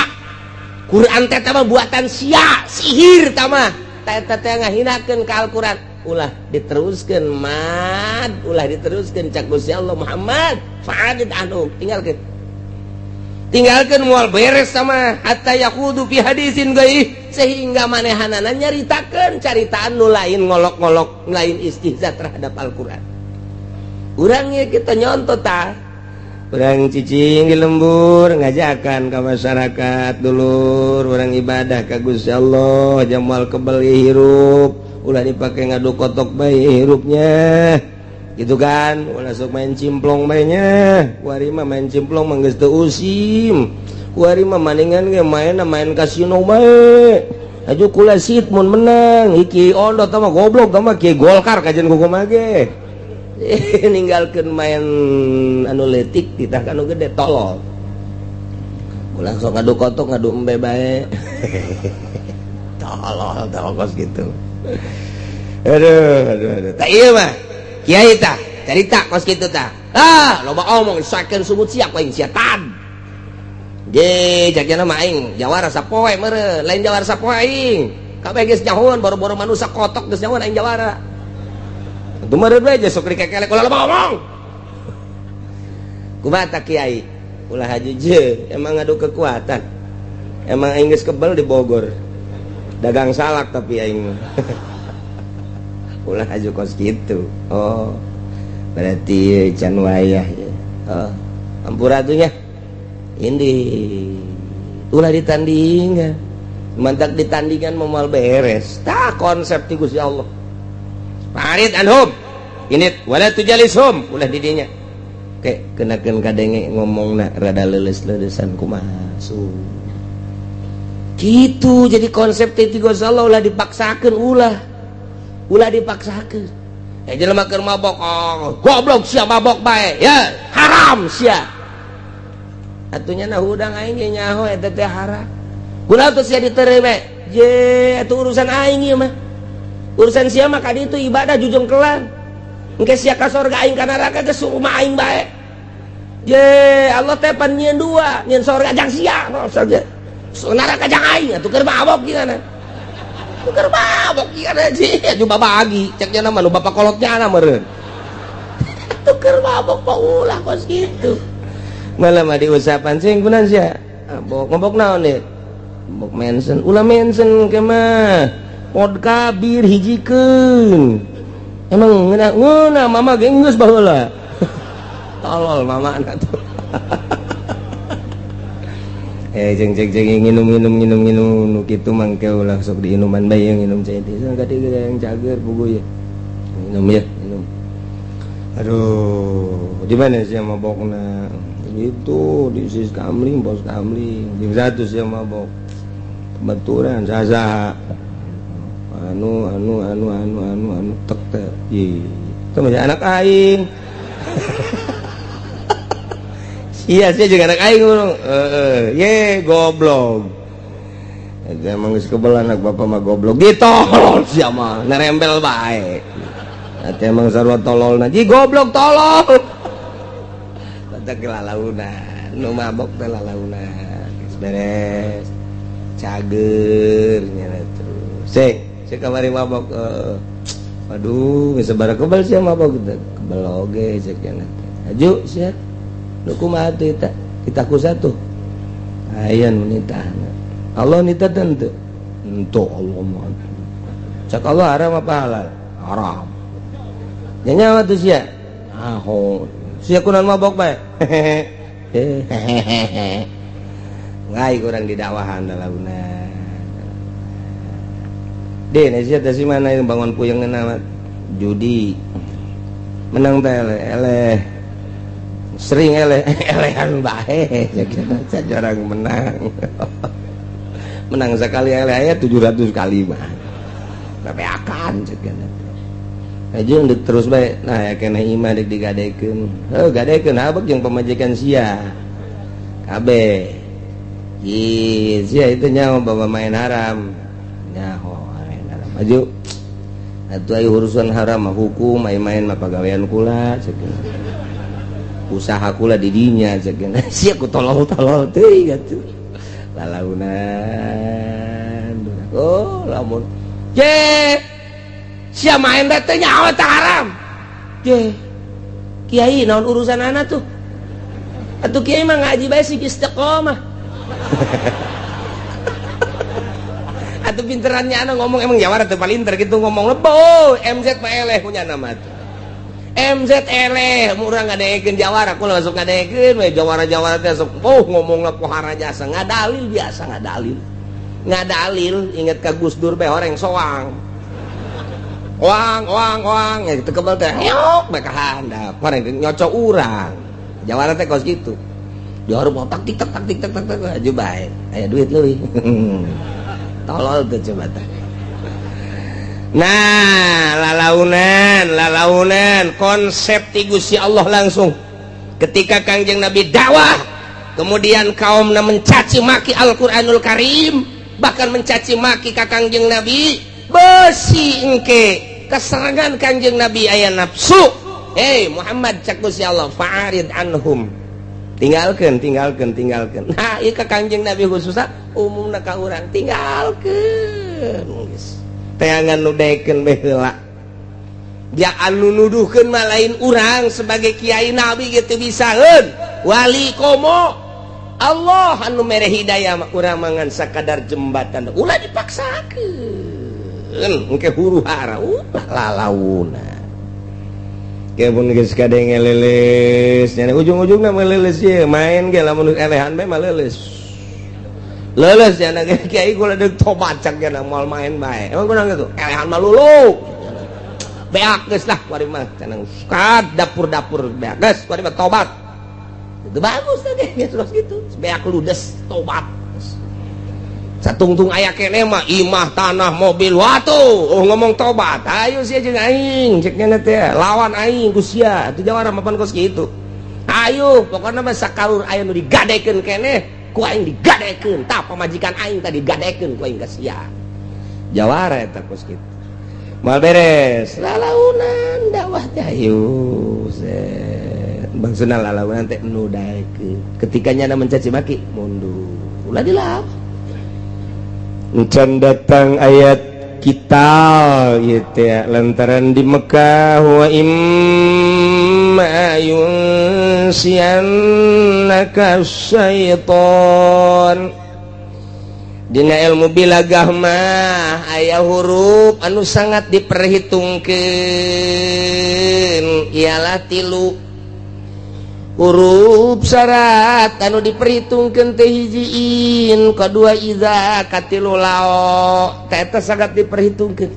Quran teh mah buatan sia, sihir tah mah. Eta teh ngahinakeun ka Al-Qur'an. Ulah diteruskan mad, ulah diteruskan cak Gusti Allah Muhammad fa'adid anhum, tinggalkan moal beres sama hatta yaqudu fi hadisin gaih, sehingga manehanana nyaritakeun caritaan nu lain ngolok-ngolok, lain istihza terhadap Al-Qur'an. Urang ye kita nyontot tah Urang cicing di lembur ngajakan ke masyarakat dulur urang ibadah ka Gusti Allah jamal kebeli hirup ulah dipakai ngadu kotok bae hirupnya gitu kan ulah sok main cimplong bae nya kuari mah main cimplong mah geus teu usim kuari mah maningan ge main kasino bae aju kula sit mun menang iki ondo tah mah goblok tah mah kieu Golkar kajen kumaha ge ninggalkeun main anu leutik ditah anu gede tolol ulah sok ngadu kotok ngadu embe bae tolol kos gitu aduh tak iya mah kiai tah cerita kos gitu tah loba omong sakeun sumut siap aing siatan ge jakna mah aing jawara sapoe meureun lain jawara sapoe aing kabeh geus nyahoan boro-boro manusia kotok geus nyahoan aing jawara itu meureun we aja sok dikekelek ulah loba omong kumaha tah kiai ulah hajeuje emang ngadu kekuatan emang aing geus kebal di Bogor dagang salak tapi aing ulah aju kos gitu oh berarti can wayah ya oh ampuratunya ini ulah ditandingan mantak ditandingan memal beres tah konsep ti Gusti Allah parit anhum ini wala tujalishum ulah didinya oke kenakeun kadenge ngomongna rada leuleus-leulesan kumaha gitu jadi konsep ti Gusti Allah ulah dipaksakeun ulah dipaksakeun jelema keur mabok goblok sia mabok bae ya haram sia atunya nah hudang aing ge nyaho eta teh haram kunaon teh sia diterima je atuh urusan aing ieu mah urusan sia mah ka ditu ibadah jujung kelan engke sia ka sorga aing ka neraka geus rumah aing bae je Allah teh pan nyieun dua nyieun sorga jang sia saja neraka jang aing atuh keur mabok gimana keur mabok ieu aja coba bagi ceknya nama lu bapak kolotnya na meureun atuh keur mabok mah ulah kos kitu malah mah diusapan sing kunaon sia mabok naon nih mabok mensen ulah mensen ke mah pod kabir hijikeun emang ngeuna mama ge geus baheula tolol mama na tuh jeng minum nu kitu mangke ulah sok diinuman bae nginum cai teh sang gade yang cager puguh ya minum aduh di mana sih mabokna itu di sis kamling bos kamling jeung satu sih mabok kebetulan saha anu tek teh itu masih anak aing iya sih juga anak aing ye goblok emang geus kebel anak bapak mah goblok ditolol sia mah nerembel bae ate emang sarua tololna ji goblok tolol tata kelalauna nu mabok teh lalauna geus beres cager nya terus sik kamari mabok waduh geus sabaraha kebal sia mabok kebal oge cek nya aju sia nu kumaha teh kita ku satu aya nu nitahna Allah nitah teu ento Allah mah cak Allah haram apa halal haram nya nyawa tuh sia sia kunaon mabok bae ngai kurang didakwahan dalauna den sia teh si mana yang bangun puyeng nama judi menang teh eleh sering elehan bae jarang menang sekali eleh aya 700 kali mah tapi akan cegana aja terus bae nah ya kena imah dek digadekeun gadekeun habek jeung pamajikan sia kabeh sia itu nyaho bawa main haram nyaho main haram maju atuh aya urusan haram mah hukum main-main mah pagawean kula cegana usaha kula di dinya cegana sia ku tolol-tolol teuing atuh lalaunan oh lamun je sia main teh teh nyaho teh haram je kiai naon urusan anak tuh atuh kiai mah ngaji bae sih istiqomah atuh pinterannya anak ngomong emang jawara teu palinter gitu ngomong lebo MZ mah eleh punya nama tuh MZL murah ngadekeun jawara kulo masuk ngadekeun we jawara-jawara teh sok ngomongna pohara jasa ngadalil biasa ngadalil inget ka Gus Dur bae horeng soang wang ya teu kebal teh yok bae ka handap horeng nyocok urang jawara teh kos kitu jawara botak tik tak aju bae aya duit leuwih tolol teh coba teh. Nah, lalaunan konsep ti Gusti Allah langsung ketika Kangjeng Nabi dakwah, kemudian kaumna mencaci maki Al-Qur'anul Karim, bahkan mencaci maki ka Kangjeng Nabi, besi engke keserangan Kangjeng Nabi aya nafsu. Hei Muhammad cak Gusti Allah fa'arid anhum. Tinggalkeun. Nah, ieu ka Kangjeng Nabi khususna umumna ka urang tinggalkeun geus. Teangan nudaikeun baheula. Dia anu nuduhkeun mah lain urang sebagai kiai nabi gitu bisaeun. Wali komo Allah anu mere hidayah mah urang mangan sakadar jembatan. Ulah dipaksakeun. Engke huru hara lalauna. Ge mun geus kadenge leuleus, nya ujung-ujungna mah leuleus ye, main ge lamun elehan bae mah leuleus. Leles ya nak kiai gua ada tobat cak ya mau main baik emang gua gitu elehan malulu beak geus lah kuari mah cenah kad dapur beak geus kuari mah tobat itu bagus tadi ya terus gitu beak ludes tobat satungtung aya keneh mah imah tanah mobil watuh ngomong tobat ayo sia jeung aing cek nya teh lawan aing ku sia teu jawara mapan kos kitu ayo pokona mah sakalur aya nu digadekeun keneh ku aing digadekeun tah pamajikan aing tadi digadekeun ku aing ka sia jawara eta kos kitu moal beres lalaunan dakwah teh ayo bangsuna lalaunan teh nu daekeun ketika nyana mencaci maki mundur ulah dilawan encan datang ayat kita gitu ya lantaran di Mekah wa imma yunsiyannaka syaiton dina ilmu bilagah mah aya huruf anu sangat diperhitungkeun ialah 3 huruf syarat anu diperhitungkeun teh hijiin kadua iza katilu lao teh sangat diperhitungkeun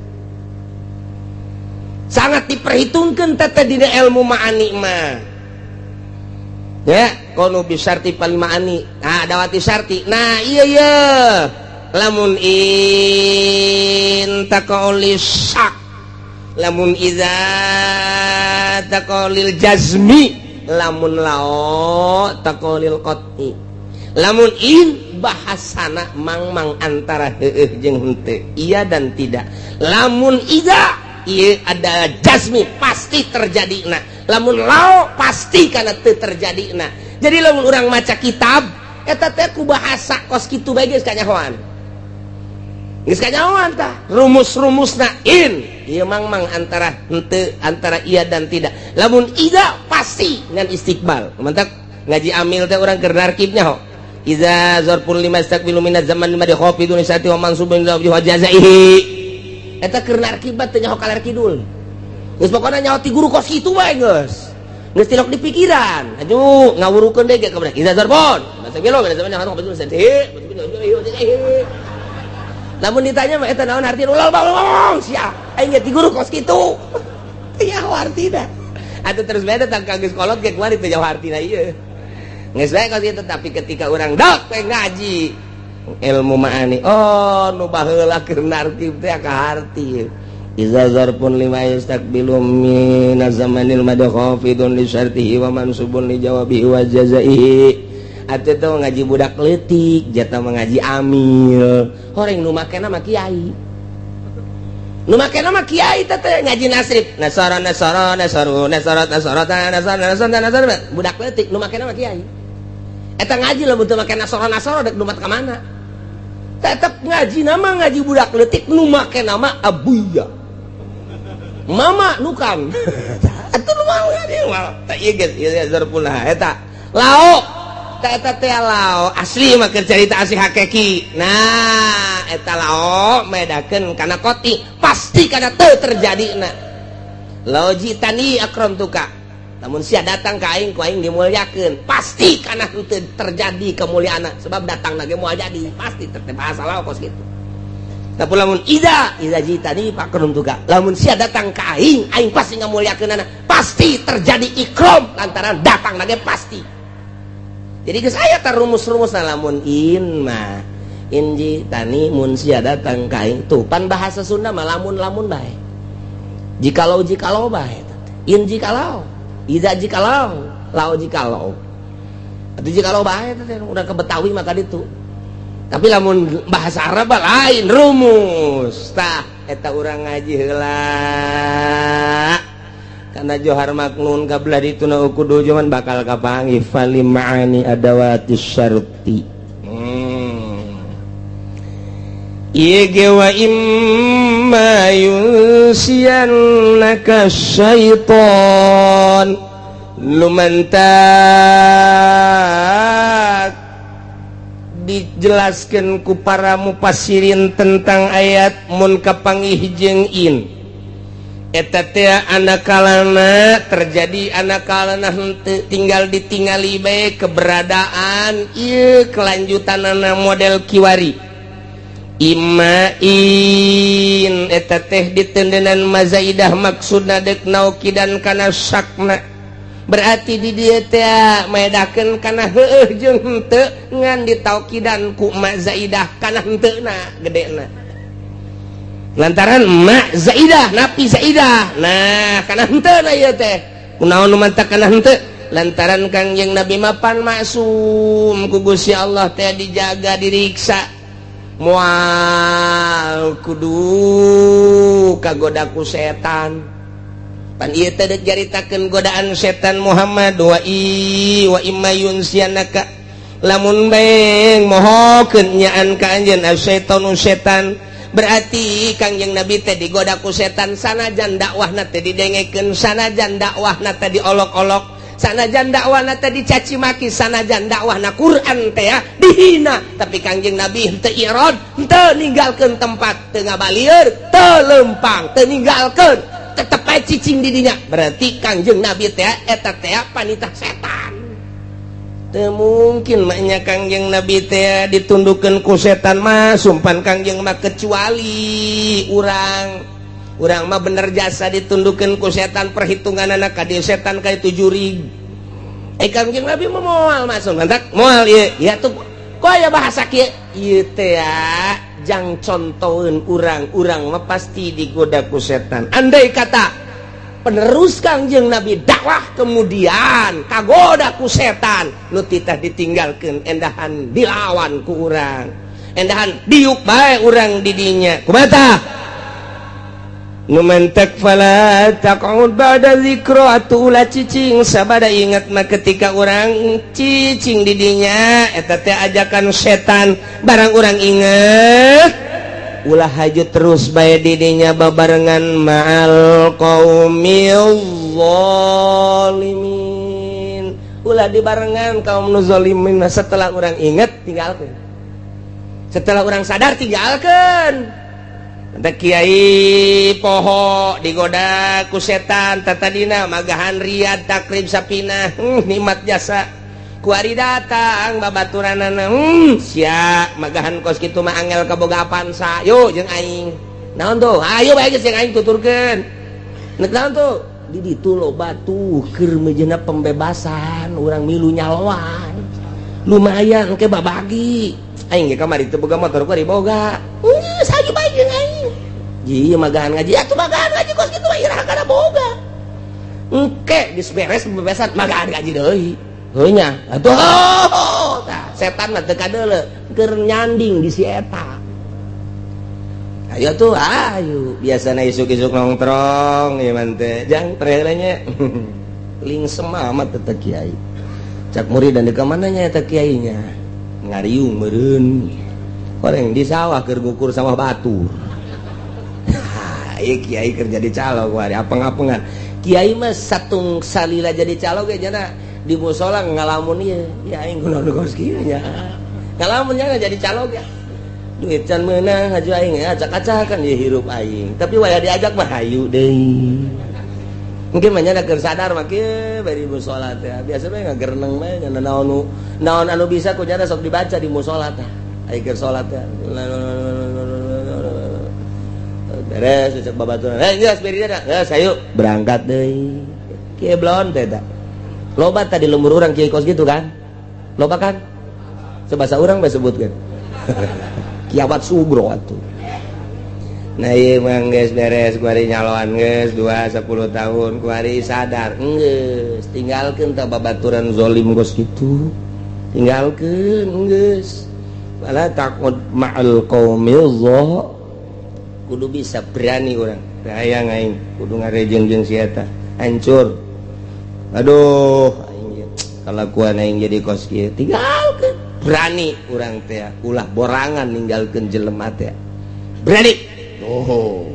teh dina ilmu ma'ani mah ya kono bisarti pal ma'ani nah dawati syarti nah iya lamun in taqaulis syak lamun iza taqaulil jazmi lamun lao taqaulil qat'i lamun in bahasana mang antara heueuh jeung henteu iya dan tidak lamun iza ieu ada jazmi pasti terjadina lamun lao pasti kana teu terjadina jadi lamun urang maca kitab eta teh ku bahasa kos kitu bae geus kanyahoan tah rumus-rumusna in ieu mang antara henteu antara iya dan tidak lamun iza pasti ngan istiqbal mantap ngaji amil teh urang keur narkibnya ho iza zarful lima istaqbilu minaz zaman lima dikhafidun isati wa mansubun ila wa jazaihi eta keur narkibat teh nyaho kaler kidul geus pokona nyaho ti guru kos kitu bae geus tilok di pikiran aju ngawurukeun deui ge ka iza zarfun istaqbilu minaz zaman nyaho khafidun isati namun ditanya mah eta naon artina ulah ngomong sia aing ge ti guru kos kitu teu nyaho artina atuh terus bae datang ka geus kolot ge kumaha teu nyaho artina ieu geus bae kos kitu tapi ketika urang dok teh ngaji ilmu ma'ani oh nu baheula keur nartib teh ka harti iza zarfun lima yastaqbilu min zamanil madkhafidun li syartihi wa mansubun li jawabihi wa jazaihi atuh teh ngaji budak leutik jata mengaji amil horeng nu makena mah kiai teh ngaji nasrif nasara budak leutik nu makena mah kiai eta ngaji lamun teu make nasara dek numat ka mana tetep ngaji nama ngaji budak leutik nu makena mah abuya mama nukan atuh nu mau dia mah teh ieu geus ieu zarfullah eta lao eta teh lao asli mah keur carita asli hakiki nah eta lao medakeun kana qoti pasti kana teu terjadina lojitani akramtuka, namun sia datang ke aing ku aing dimuliakeun, pasti kana henteu terjadi kemuliaan sebab datang lagi moal jadi pasti tetep asal kos gitu. Tapi lamun ida jitani akramtuka, lamun sia datang ke aing pasti ngamuliakeunana, pasti terjadi ikram lantaran datang lagi pasti. Jadi geus aya tah rumus-rumusna lamun inji tani mun sia datang ka aing tuh pan bahasa Sunda mah lamun bae. Jikalau bae. In jikalau, iza jikalau, lau jikalau. Atuh jikalau bae teh udah ke Betawi maka ditu. Tapi lamun bahasa Arab lain rumus. Tah eta urang ngaji heula. Karena Johar Maknun kablah dituna ukudu cuman bakal kapanggih fali ma'ani adawatis syarti. Ige wa imma yunsiyannaka syaiton lumantak dijelaskan ku para mufassirin tentang ayat mun kapanggih jeung in eta teh anakalana terjadi anakalana henteu tinggal ditingali bae keberadaan ieu kelanjutanana model kiwari. Imain eta teh ditendenan mazaidah maksudna dek nauki dan kana sakna, berarti di dieu teh maedakeun kana heueuh jeung henteu ngan ditaukidan ku mazaidah kana henteuna gedena lantaran ma zaidah napi zaidah nah kana henteuna ieu teh kunaon nu mantap kana henteu lantaran Kangjeng Nabi mapan maksum ku Gusti Allah teh dijaga diriksa moal kudu kagodaku setan pan ieu teh deuk jaritakeun godaan setan Muhammad wa imma yunsianaka lamun beng mohokeun nyaan ka anjeun asyaitonu setan berarti Kangjeng Nabi teh digodaku setan sanajan dakwahna teh didengekeun sanajan dakwahna teh diolok-olok sanajan dakwahna teh dicaci maki sanajan dakwahna Quran teh ya dihina tapi Kangjeng Nabi henteu irad henteu ninggalkeun tempat teu ngabalieur teu lempang teu ninggalkeun tetep ae cicing di dinya berarti Kangjeng Nabi teh eta teh panitah setan teu mungkin maknya Kangjeng Nabi teh ditundukkeun ku setan mah sumpan Kangjeng mah kecuali urang mah bener jasa ditundukkeun ku setan perhitungan anak ka dieu setan ka itu juri. Kangjeng Nabi mah moal masuk mantak moal ieu ya tuh kok aya bahasa kieu ieu teh ya jang contoheun urang mah pasti digoda ku setan. Andai kata penerus Kangjeng Nabi dakwah kemudian kagoda ku setan nu titah ditinggalkeun endahan dilawan ku urang endahan diuk bae urang di dinya kumaha numantak fala taqud ba'da zikra atuh ulah cicing sabada ingat mah ketika orang cicing di dinya eta teh ajakan setan barang orang inget ulah haju terus bae di dinya babarengan ma'al qaumil zalimin ulah dibarengan kaum nu zalimin setelah orang inget tinggalkeun setelah orang sadar tinggalkeun. Ada kiai poho digoda ku setan tatadina magahan riyad takrib sapinah nikmat jasa ku ari datang babaturanana sia magahan kos kitu mah angel kaboga pansa yo jeung aing naon tuh ayo bae geus jeung aing tuturkeun naon tuh di ditu loba tuh keur mejeuna pembebasan urang milu nyaloan lumayan engke babagi aing ge kamari teu boga motor ku ari boga sagi bae jeung aing iya magahan ngaji atuh magahan ngaji kos kitu mah iraha kana boga engke geus beres pembebasan magahan ngaji deui heuh nya atuh tah setan mah teu kadeuleu keur nyanding di si eta ayo tuh ayo biasana isuk-isuk nongkrong ieu mah teh jang terelenya ling semamat teh kiai cak murid dan di kamana nya eta kiainya ngariung meureun koreng di sawah keur ngukur sawah batur. Kiai kerja di calo kuari apeng-apengan kiai mah satung salila jadi calo ge jana di musola ngalamun ieu ya aing kunaon kos kieu nya ngalamun nya jadi calo ge duit can meunang haju aing acak-acakan ieu hirup aing tapi waya diajak mah hayu deui mungkin banyak keur sadar make bari musola teh biasa mah ngager reneng mah nya naon anu bisa ku nya sok dibaca di musola teh aya keur salat teh beres cek babaturan geus beri da geus hayu berangkat deui kieu blon teh da loba tadi lembur urang kieu kos gitu kan loba kan sebahasa urang bae sebutkeun kiamat sugro atuh. Nah iya mang geus beres kuari nyaloan geus 10 tahun kuari sadar geus tinggalkeun tah babaturan zalim geus kitu tinggalkeun geus wala taqud ma'al qaumil zah kudu bisa berani urang hayang aing kudu ngarejeung jeung si eta hancur aduh aing kalakuan aing jadi kos kieu tinggalkeun berani urang teh ulah borangan ninggalkeun jelema teh berani. Oh,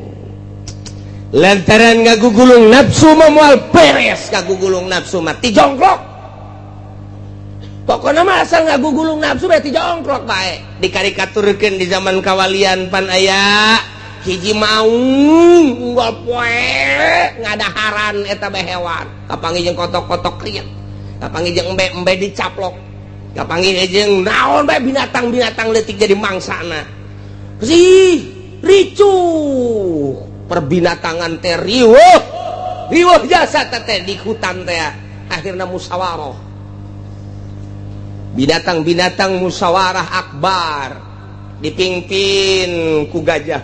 lantaran ngagugulung nafsu moal beres ngagugulung nafsu mati jongklok. Pokoknya mah asal ngagugulung nafsu berarti jongklok bae. Dikarikaturkeun di zaman kawalian pan aya hiji maung unggal poe ngadaharan eta bae hewan. Kapanggih jeung kotok-kotok kriet. Kapanggih jeung embe-embe dicaplok. Kapanggih jeung naon bae binatang-binatang leutik jadi mangsana. Sih ricuh perbinatangan teh riweuh jasa teh di hutan teh akhirna musyawarah binatang-binatang musyawarah akbar dipimpin ku gajah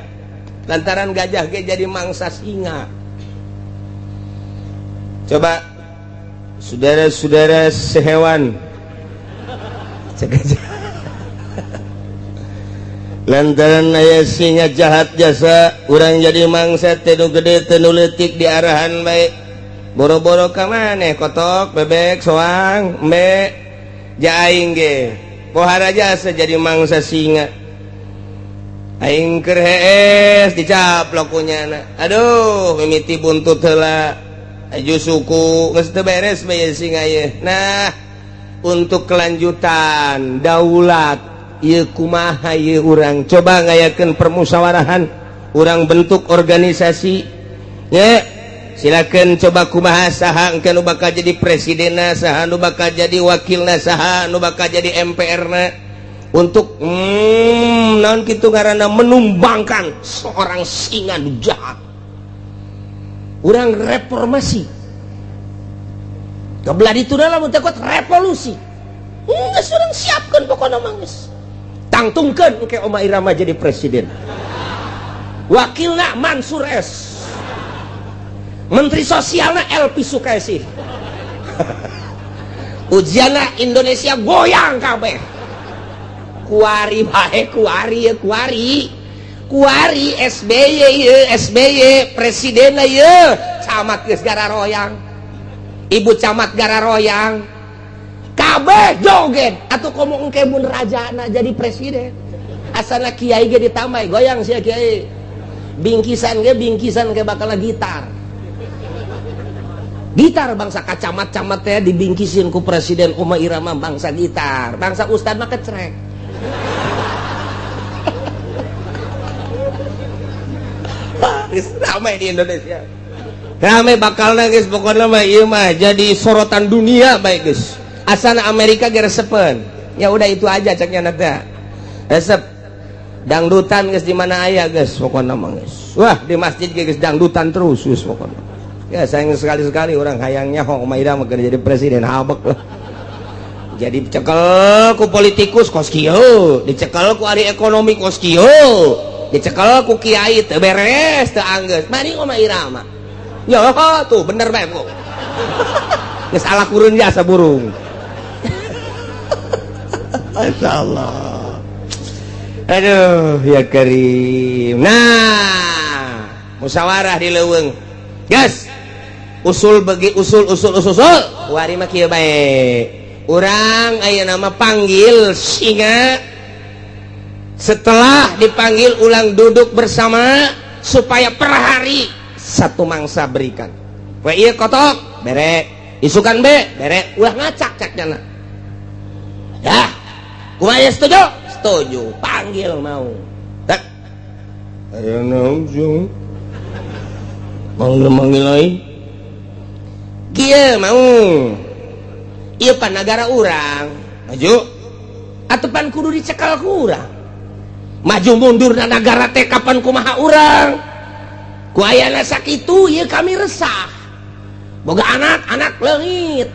lantaran gajah ge jadi mangsa singa. Coba saudara-saudara sehewan gajah lantaran aya singa jahat jasa urang jadi mangsa teh nu gede teh nu leutik di arahan bae boro-boro ka maneh kotok bebek soang embe ja aing ge pohara jasa jadi mangsa singa aing keur hees dicaplok ku nyana aduh mimiti buntut heula aju suku geus teu beres bae singa ieu. Nah untuk kelanjutan daulat ieu kumaha ieu urang coba ngayakeun permusawarahan urang bentuk organisasi nya silakeun coba kumaha saha engke nu bakal jadi presidenna saha nu bakal jadi wakilna saha nu bakal jadi MPR-na untuk naon kitu ngaranna menumbangkan seorang singa nu jahat urang reformasi kebelah dituna lamun teh revolusi geus urang siapkeun pokona mah geus tangtungkeun engke Oma Irama jadi presiden wakilna Mansur S menteri sosialna Elpi Sukaesih ujianna Indonesia goyang kabeh kuari bae kuari SBY presidenna ieu camat geus gara royang ibu camat gara royang kabeh joget atuh komo engke mun rajana jadi presiden asana kiai ge ditamai goyang sia kiai bingkisan ge bakal gitar bangsa kacamat-camat teh dibingkisin ku presiden Oma Irama bangsa gitar bangsa ustad mah kecrek ramai di Indonesia ramai bakalna geus pokona mah ieu mah jadi sorotan dunia baik geus asana Amerika ge resepen ya udah itu aja ceknya teh resep dangdutan geus di mana aya geus pokona mah geus wah di masjid ge geus dangdutan terus geus pokona ya sayang sekali-sekali orang hayangnya Oma Irama keur jadi presiden habek lah jadi dicekel ku politikus kos kieu dicekel ku ahli ekonomi kos kieu dicekel ku kiai teu beres teu anggeus mari Oma Irama ya tuh bener bae kok geus ala kurun jasa burung masyaallah aduh ya karim. Nah musyawarah di leuweung gas usul wari mah kieu bae urang aya nama panggil singa setelah dipanggil ulang duduk bersama supaya per hari satu mangsa berikan we ieu kotok bere isukan be bere ulah ngacak caknya ya kumaha setuju panggil mau tak ayo naon jung manggil lain kieu mau ieu pan negara urang maju atuh pan kudu dicekal ku urang maju mundur na negara teh kapan kumaha urang ku ayana sakitu ieu kami resah boga anak leungit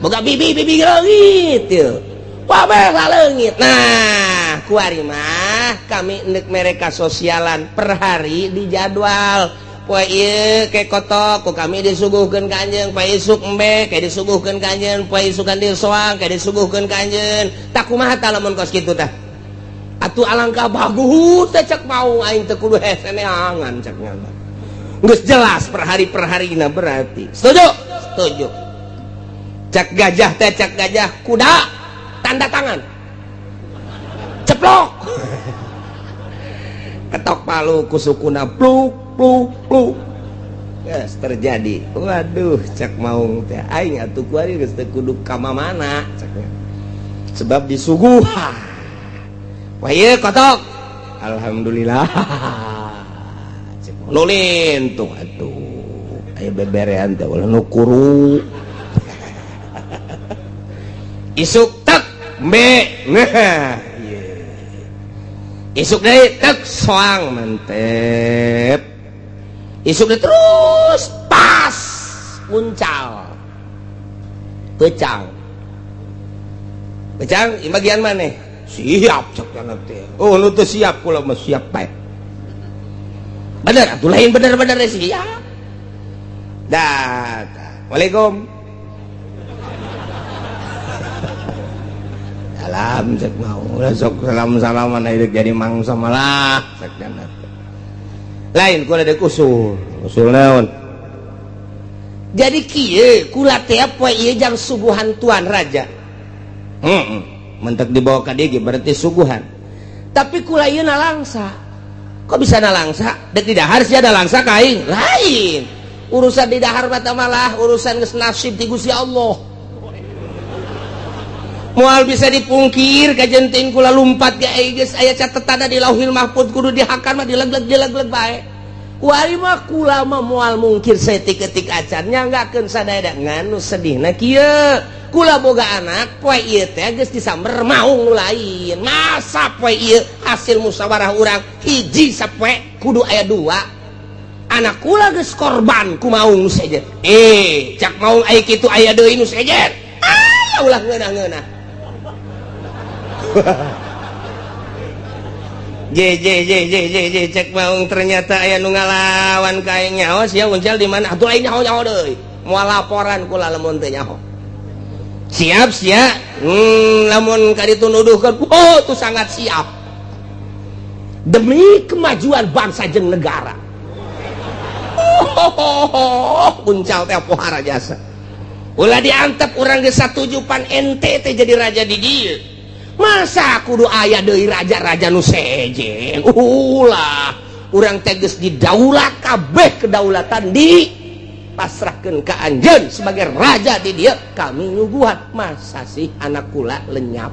boga bibi leungit ieu wabeh leungit nah ku ari mah kami endek mereka sosialan per hari di jadwal poe ieu ke kotok ku kami disuguhkeun Kanjeun poe isuk embe ke disuguhkeun Kanjeun poe isukan dieu soang ke disuguhkeun Kanjeun tak kumaha tah lamun kos kitu tah atuh alangkah bagus teh cek mau aing teu kudu hese neangan cek nya geus jelas per harina berarti setuju cek gajah teh cek gajah kuda tanda tangan ceplok ketok palu kusukuna pluk yes terjadi waduh cek maung teh aing atuh kuari geus teu kudu ka mana ceknya sebab disuguhan wah ieu kotok alhamdulillah cek nulin tuh atuh aya beberean teh ulah nu kuru isuk tek mbe nah isuk deui tek soang mantep isuk deui terus pas puncal pecang di bagian mana siap cek teh oh nu teu siap kula mah siap bae bener atuh lain bener-bener siap dah waalaikum salam cek mau sok salam-salaman hidup jadi mangsa malah cek dana lain kula deuk usul naon jadi kieu kula teh poe ieu jang suguhan tuan raja mentek dibawa ka dieu berarti suguhan tapi kula ieu nalangsa kok bisa nalangsa dek di dahar sia ada langsa ka aing lain urusan di dahar mata malah urusan geus nasib ti Gusti Allah moal bisa dipungkir kajenting kula lumpat ge geus aya catetana di Lauhil Mahfuz kudu dihakan mah dilegleg bae kuari mah kula mah moal mungkir saeutik-eutik acan nyanggakeun sadaya nganu sedihna kieu kula boga anak poe ieu teh geus disamber maung nu lain masa poe ieu hasil musyawarah urang hiji sapoe kudu aya dua anak kula geus korban ku maung nu sejen cak maung aya kitu aya deui nu sejen ulah ngeunah-ngeunah cek maung ternyata aya nu ngalawan ka aing nyaho sia uncal di mana atuh aing nyaho deui moal laporan kula lamun teu nyaho siap sia lamun ka ditu nuduhkeun oh tuh sangat siap demi kemajuan bangsa jeung negara uncal teh pohara jasa ulah diantep urang geus satuju pan ente teh jadi raja di dieu masa kudu aya deui raja-raja nu sejen ulah urang teh geus didaulat kabeh kedaulatan di pasrahkeun ka anjeun sebagai raja di dieu kami nyuguhan masa sih anak kula lenyap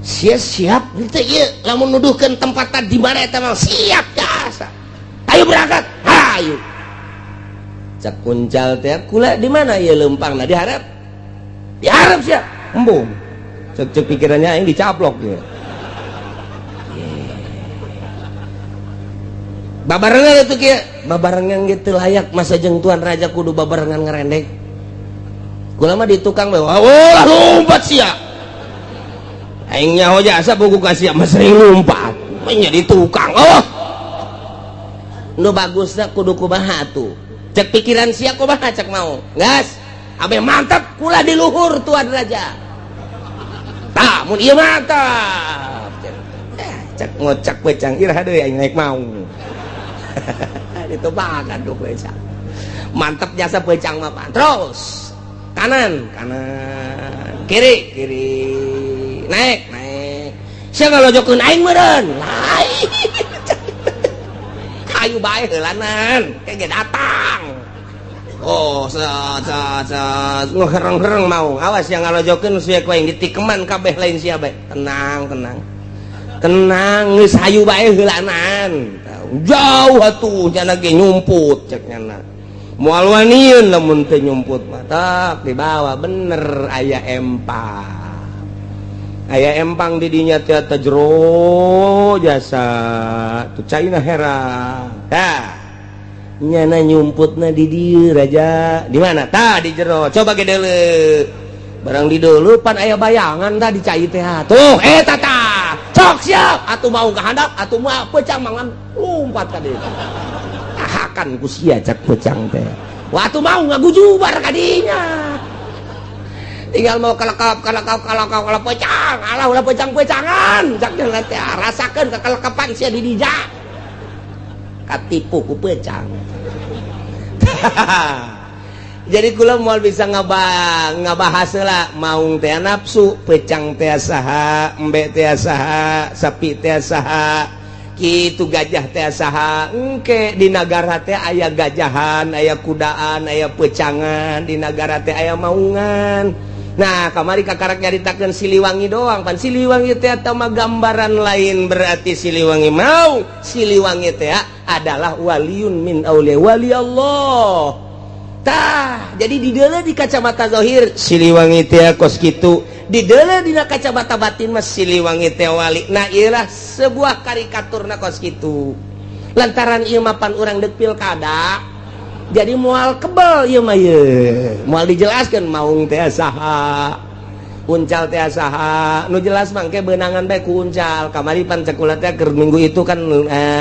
siap teh ieu lamun nuduhkeun tempatan di mana eta mah siap jasa ayo berangkat hayu cak kuncal teh kula di mana ieu leumpangna diharap sia embung cek pikirannya aing dicaplok ya babarengan itu kieu babarengan gitu layak masa jeung tuan raja kudu babarengan ngerendek kula mah di tukang bae wah lompat sia aing nyaho jasa buku ka sia mah sering lompat nya di tukang nu bagusna kudu kumaha atuh cek pikiran sia kumaha cek mau gas abe mantap kula di luhur tuan raja tah mun ieu mantap cek ngocak pecang iraha deui aing naik mau itu bagan tuh pecang mantap jasa pecang mah terus kanan kiri naik sia ngalojokeun aing meureun lain ayu bae heulanan kege datang ngehereng-hereng mau awas yang ngalojokeun sia ku aing ditikeman kabeh lain sia bae tenang geus hayu bae heulanan jauh atuh nya ge nyumput cek nyana moal waniun lamun teu nyumput mata dibawa bener aya empang di dinya teh jero jasa tu caina hera nyana nyumputna di dieu raja di mana tah di jero coba ge deuleu barang di deuleu pan aya bayangan tah di cai teh tuh tata cok siap atuh mau ka handap atuh mah peucang mangan lumpat ka dieu ahakan ku sia cak peucang teh waktu mau ngagujubar ka dinya tinggal mau kalekap pecang alah ulah pecang-pecangan cak jalan teh rasakeun kakalekepan sia di dija katipu ku pecang jadi kula moal bisa ngabahas heula maung teh nafsu pecang teh saha embe teh saha sapi teh saha kitu gajah teh saha engke di nagara teh aya gajahan aya kudaan aya pecangan di nagara teh aya maungan. Nah kamari kakarak nyaritakeun Siliwangi doang pan Siliwangi teh eta mah gambaran lain berarti Siliwangi mau Siliwangi teh adalah waliun min auliya wali Allah tah jadi di deuleu di kacamata zahir Siliwangi teh kos kitu di deuleu dina kacamata batin mah Siliwangi teh wali nah ieulah sebuah karikaturna kos kitu lantaran ieu mah pan urang deuk pilkada jadi moal kebal ieu mah ye moal dijelaskeun maung teh saha uncal teh saha nu jelas mangke beunangan bae ku uncal kamari pan cekula teh keur minggu itu kan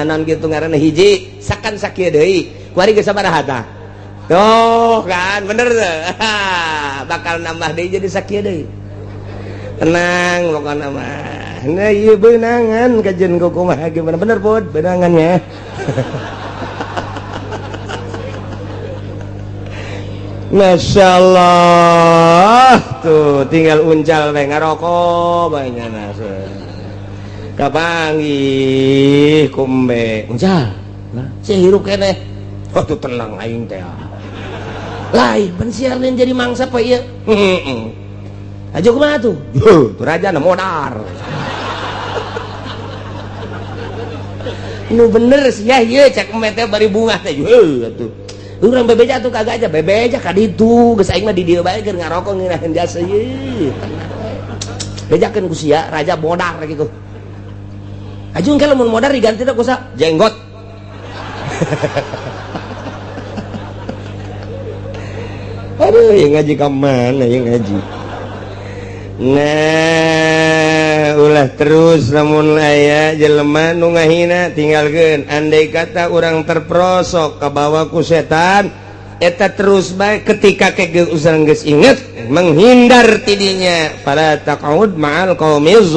naon kitu ngaranna hiji sakan sakieu deui kuari geus sabaraha tah tuh kan bener tuh bakal nambah deui jadi sakieu deui tenang pokokna mah nah ieu beunangan kajen kumaha gimana bener Bud beunangannya Masya Allah tuh tinggal uncal bae ngarokok bae nyana kapanggih kumbe uncal saya hirup keneh tuh tenang aing teh lain pensiarnin jadi mangsa apa ieu aja kumaha tuh tuh raja na modar nu bener sih ya ieu cek emeh teh bari bunga teh atuh urang bebeja tuh kagak aja bebeja ka ditu geus aing mah di dieu bae keur ngarokok ngirahin jasa ye bejakeun ku sia raja modar gitu ajung kalau mun modar diganti teh ku sa jenggot aduh yang ngaji ka mana yang ngaji nah ulah terus namun aya jelema nu ngahina tinggalkeun andai kata urang terprosok ka bawah ku setan eta terus bae ketika kege urang geus inget menghindar tidinya fala taqud ma'al qaumiz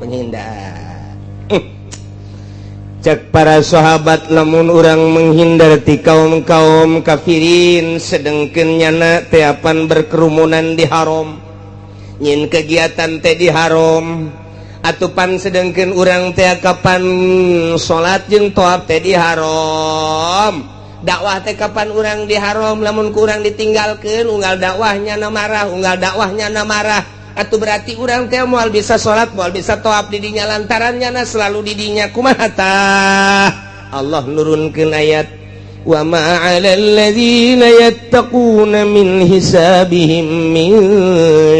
menghindar cek para sahabat lamun urang menghindar ti kaum-kaum kafirin sedengkeun nyana teh apan berkerumunan di haram nyin kegiatan teh di haram atupan sedengkeun urang teh kapan salat jeung thawaaf teh di haram dakwah teh kapan urang di haram lamun ku urang ditinggalkeun unggal dakwahnya na marah unggal dakwahnya na marah atuh berarti urang teh moal bisa salat moal bisa thawaaf di dinya lantarannya na selalu di dinya kumaha tah Allah nurunkeun ayat wa ma 'alal ladzina yattaquna min hisabihim min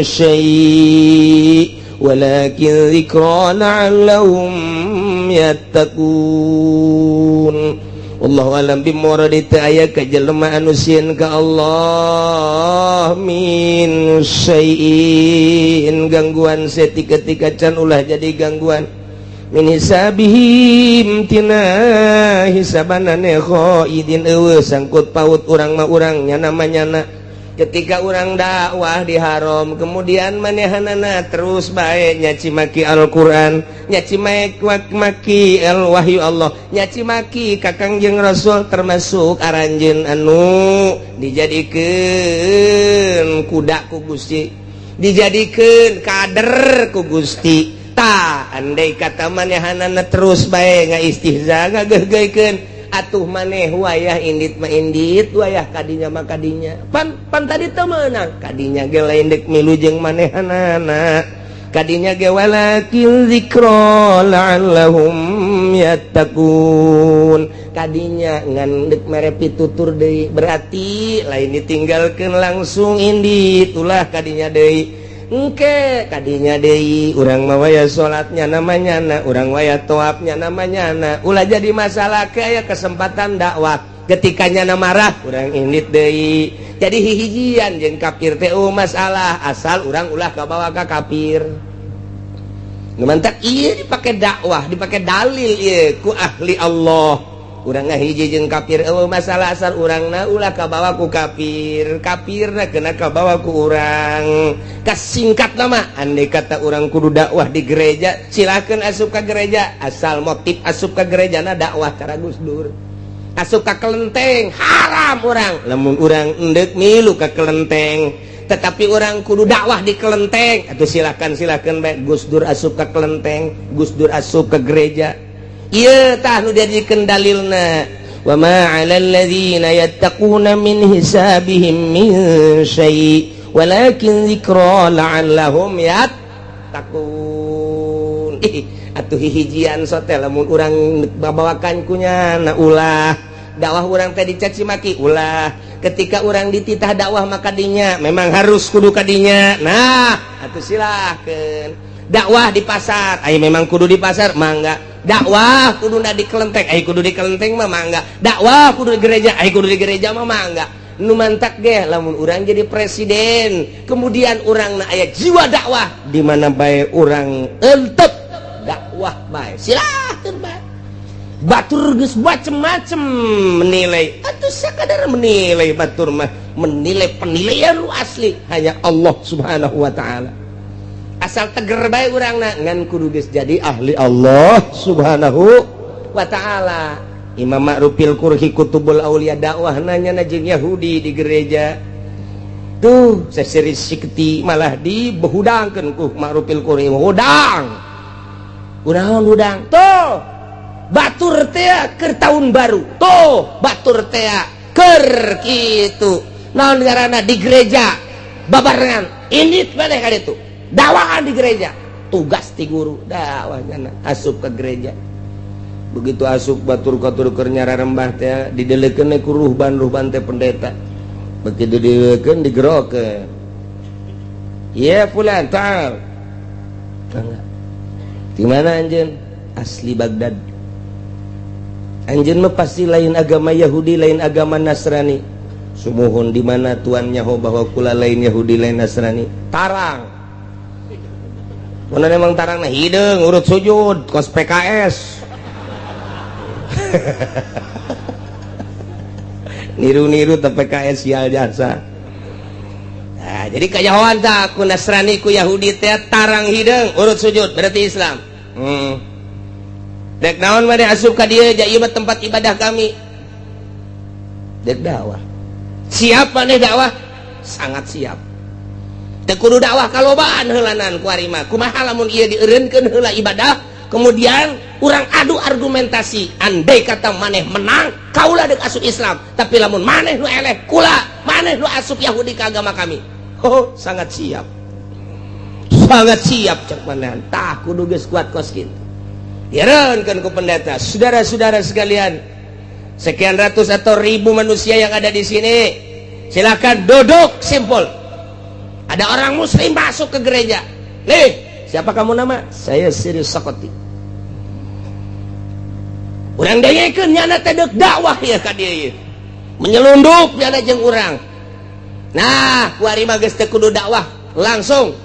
syai' walakin dzikra la'allahum yattaqun wallahu alam bimuradi teu aya ka jelema anu sieun ka Allah min syai'in gangguan setika-tika can ulah jadi gangguan min hisabihim tina hisabanane khaidin eueuh sangkut paut urang mah urang nya namanya ketika urang dakwah di haram kemudian manehanana terus bae nyaci maki Al-Qur'an nyaci maki wahyu Allah nyaci maki ka Kangjeng Rasul termasuk aranjeun anu dijadikeun kuda ku Gusti dijadikeun kader ku Gusti ta andai kata manehanana terus bae ngaistihza ngageugeuykeun atuh maneh wayah indit mah indit wayah kadinya mah kadinya pan tadi teu meunang kadinya ge lain deuk milu jeung manehanana kadinya ge walakin zikra la'allahum yattaqun kadinya ngan dek mere pitutur deui berarti lain ditinggalkeun langsung indi itulah kadinya deui engke kadinya deui urang mah waya salatnya namanya urang waya toabnya namanya ulah jadi masalah ke aya kesempatan dakwah ketikanya marah urang indit deui jadi hihijian jeung kafir teh masalah asal urang ulah kabawa ka kafir ngemantak iya dipakai dakwah dipakai dalil iya ku ahli Allah urang ngahiji jeung kafir masalah asal urangna ulah kabawa ku kafir kafirna kena kabawa ku urang kasingkat nama andai kata urang kudu dakwah di gereja silakan asup ka gereja asal motif asup ka gerejana dakwah cara Gus Dur asup ka kelenteng haram urang lamun urang endek milu ka kelenteng tetapi orang kudu dakwah di kelenteng atau silakan baik Gus Dur asup ke kelenteng Gus Dur asup ke gereja iya tah nu dijadikeun dalilna wa ma 'alal ladzina yattaquna min hisabihim min syai' walakin dzikra la'allahum yattaqun atuh hijian sote lamun urang babawakan kunya na ulah dakwah urang teh dicaci maki ulah ketika orang dititah dakwah maka dinya memang harus kudu kadinya nah atuh silahkeun dakwah di pasar ai memang kudu di pasar mangga dakwah kudu di kelenteng ai kudu di kelenteng mah mangga dakwah kudu di gereja ai kudu di gereja mah mangga nu mantak ge lamun urang jadi presiden kemudian urang na aya jiwa dakwah di mana bae urang euteup dakwah bae silahkeun bae batur geus macem-macem menilai atuh sakadar menilai batur mah menilai penilaian lu asli hanya Allah Subhanahu wa taala asal teger bae urangna ngan kudu geus jadi ahli Allah Subhanahu wa taala Imam Ma'rufil Qurhi Kutubul Aulia dakwah nanya jeung Yahudi di gereja tuh seseri sikti malah dibehudangkeun ku Ma'rufil Qurhi hudang urang hudang tuh batur teh keur tahun baru tuh batur teh keur kitu naon ngaranna di gereja babarengan ini maneh ka ditu dakwahan di gereja tugas ti guru dakwahna asup ke gereja begitu asup batur katur keur nyararembah teh didelekeun ku ruhban teh pendeta begitu didelekeun digerokeun ya fulan ta'al di mana anjeun asli Baghdad anjeun mah pasti lain agama Yahudi lain agama Nasrani sumuhun di mana tuan nyaho bahwa kula lain Yahudi lain Nasrani tarang mana memang tarangna hideung urut sujud kos PKS niru-niru teh PKS sial jasa nah jadi kajahoan tah ku Nasrani ku Yahudi teh tarang hideung urut sujud berarti Islam dek naon mah asup ka dieu ja ieu tempat ibadah kami dek dakwah siap maneh dakwah sangat siap teu kudu dakwah kalobaan heulanan ku ari mah kumaha lamun ieu dieureunkeun heula ibadah kemudian urang adu argumentasi andai kata maneh menang kaula dek asup Islam tapi lamun maneh nu eleh kula maneh nu asup Yahudi ka agama kami oh sangat siap cek maneh tah kudu geus kuat kos kitu dieureunkeun ku pendeta saudara-saudara sekalian sekian ratus atau ribu manusia yang ada di sini silakan duduk simpul ada orang muslim masuk ke gereja nih siapa kamu nama saya Siri Sakoti urang dengekeun nyana teh deuk dakwah ya ka dieu menyelundup nyana jeung urang nah kuari mah geus teu kudu dakwah langsung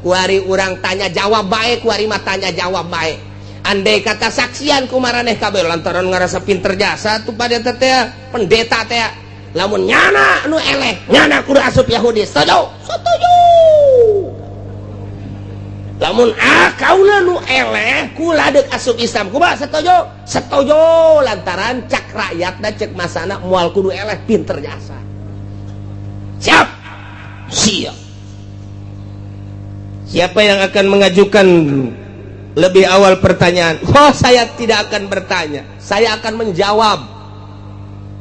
kuari urang tanya jawab bae kuari mah tanya jawab bae andai kata saksian kumaraneh kabeh lantaran ngarasa pinter jasa tuh pada teh pendeta teh lamun nyana nu eleh nyana kudu asup Yahudi setuju lamun kaula nu eleh kula deuk asup Islam kumaha setuju lantaran cak rakyat da cek masana moal kudu eleh pinter jasa siap siapa yang akan mengajukan lebih awal pertanyaan saya tidak akan bertanya saya akan menjawab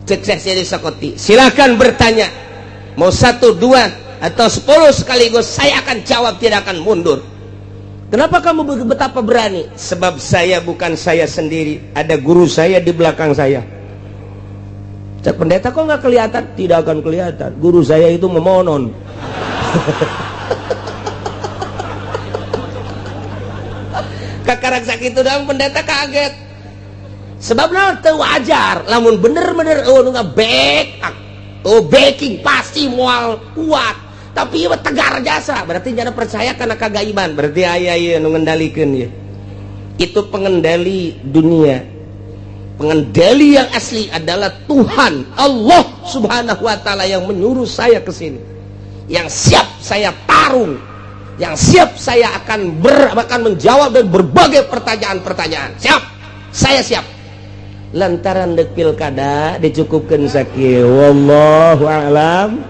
cek Siri Sakoti silakan bertanya mau 1, 2 atau 10 sekaligus saya akan jawab tidak akan mundur kenapa kamu betapa berani sebab saya bukan saya sendiri ada guru saya di belakang saya Cak pendeta kok nggak kelihatan? Tidak akan kelihatan. Guru saya itu memonon. Kakarang sakit itu dong pendeta kaget. Sebabnya itu wajar. Lamun bener-bener backing pasti mual kuat. Tapi ieu tegar jasa. Berarti jangan percaya karena kagaiban. Berarti aya nu ngendalikeun ya. Itu pengendali dunia. Pengendali yang asli adalah Tuhan Allah Subhanahu wa taala yang menyuruh saya ke sini. Yang siap saya tarung, yang siap saya akan menjawab dan berbagai pertanyaan-pertanyaan. Siap, saya siap. Lantaran dek pilkada dicukupkan sakieu. Wallahu a'lam.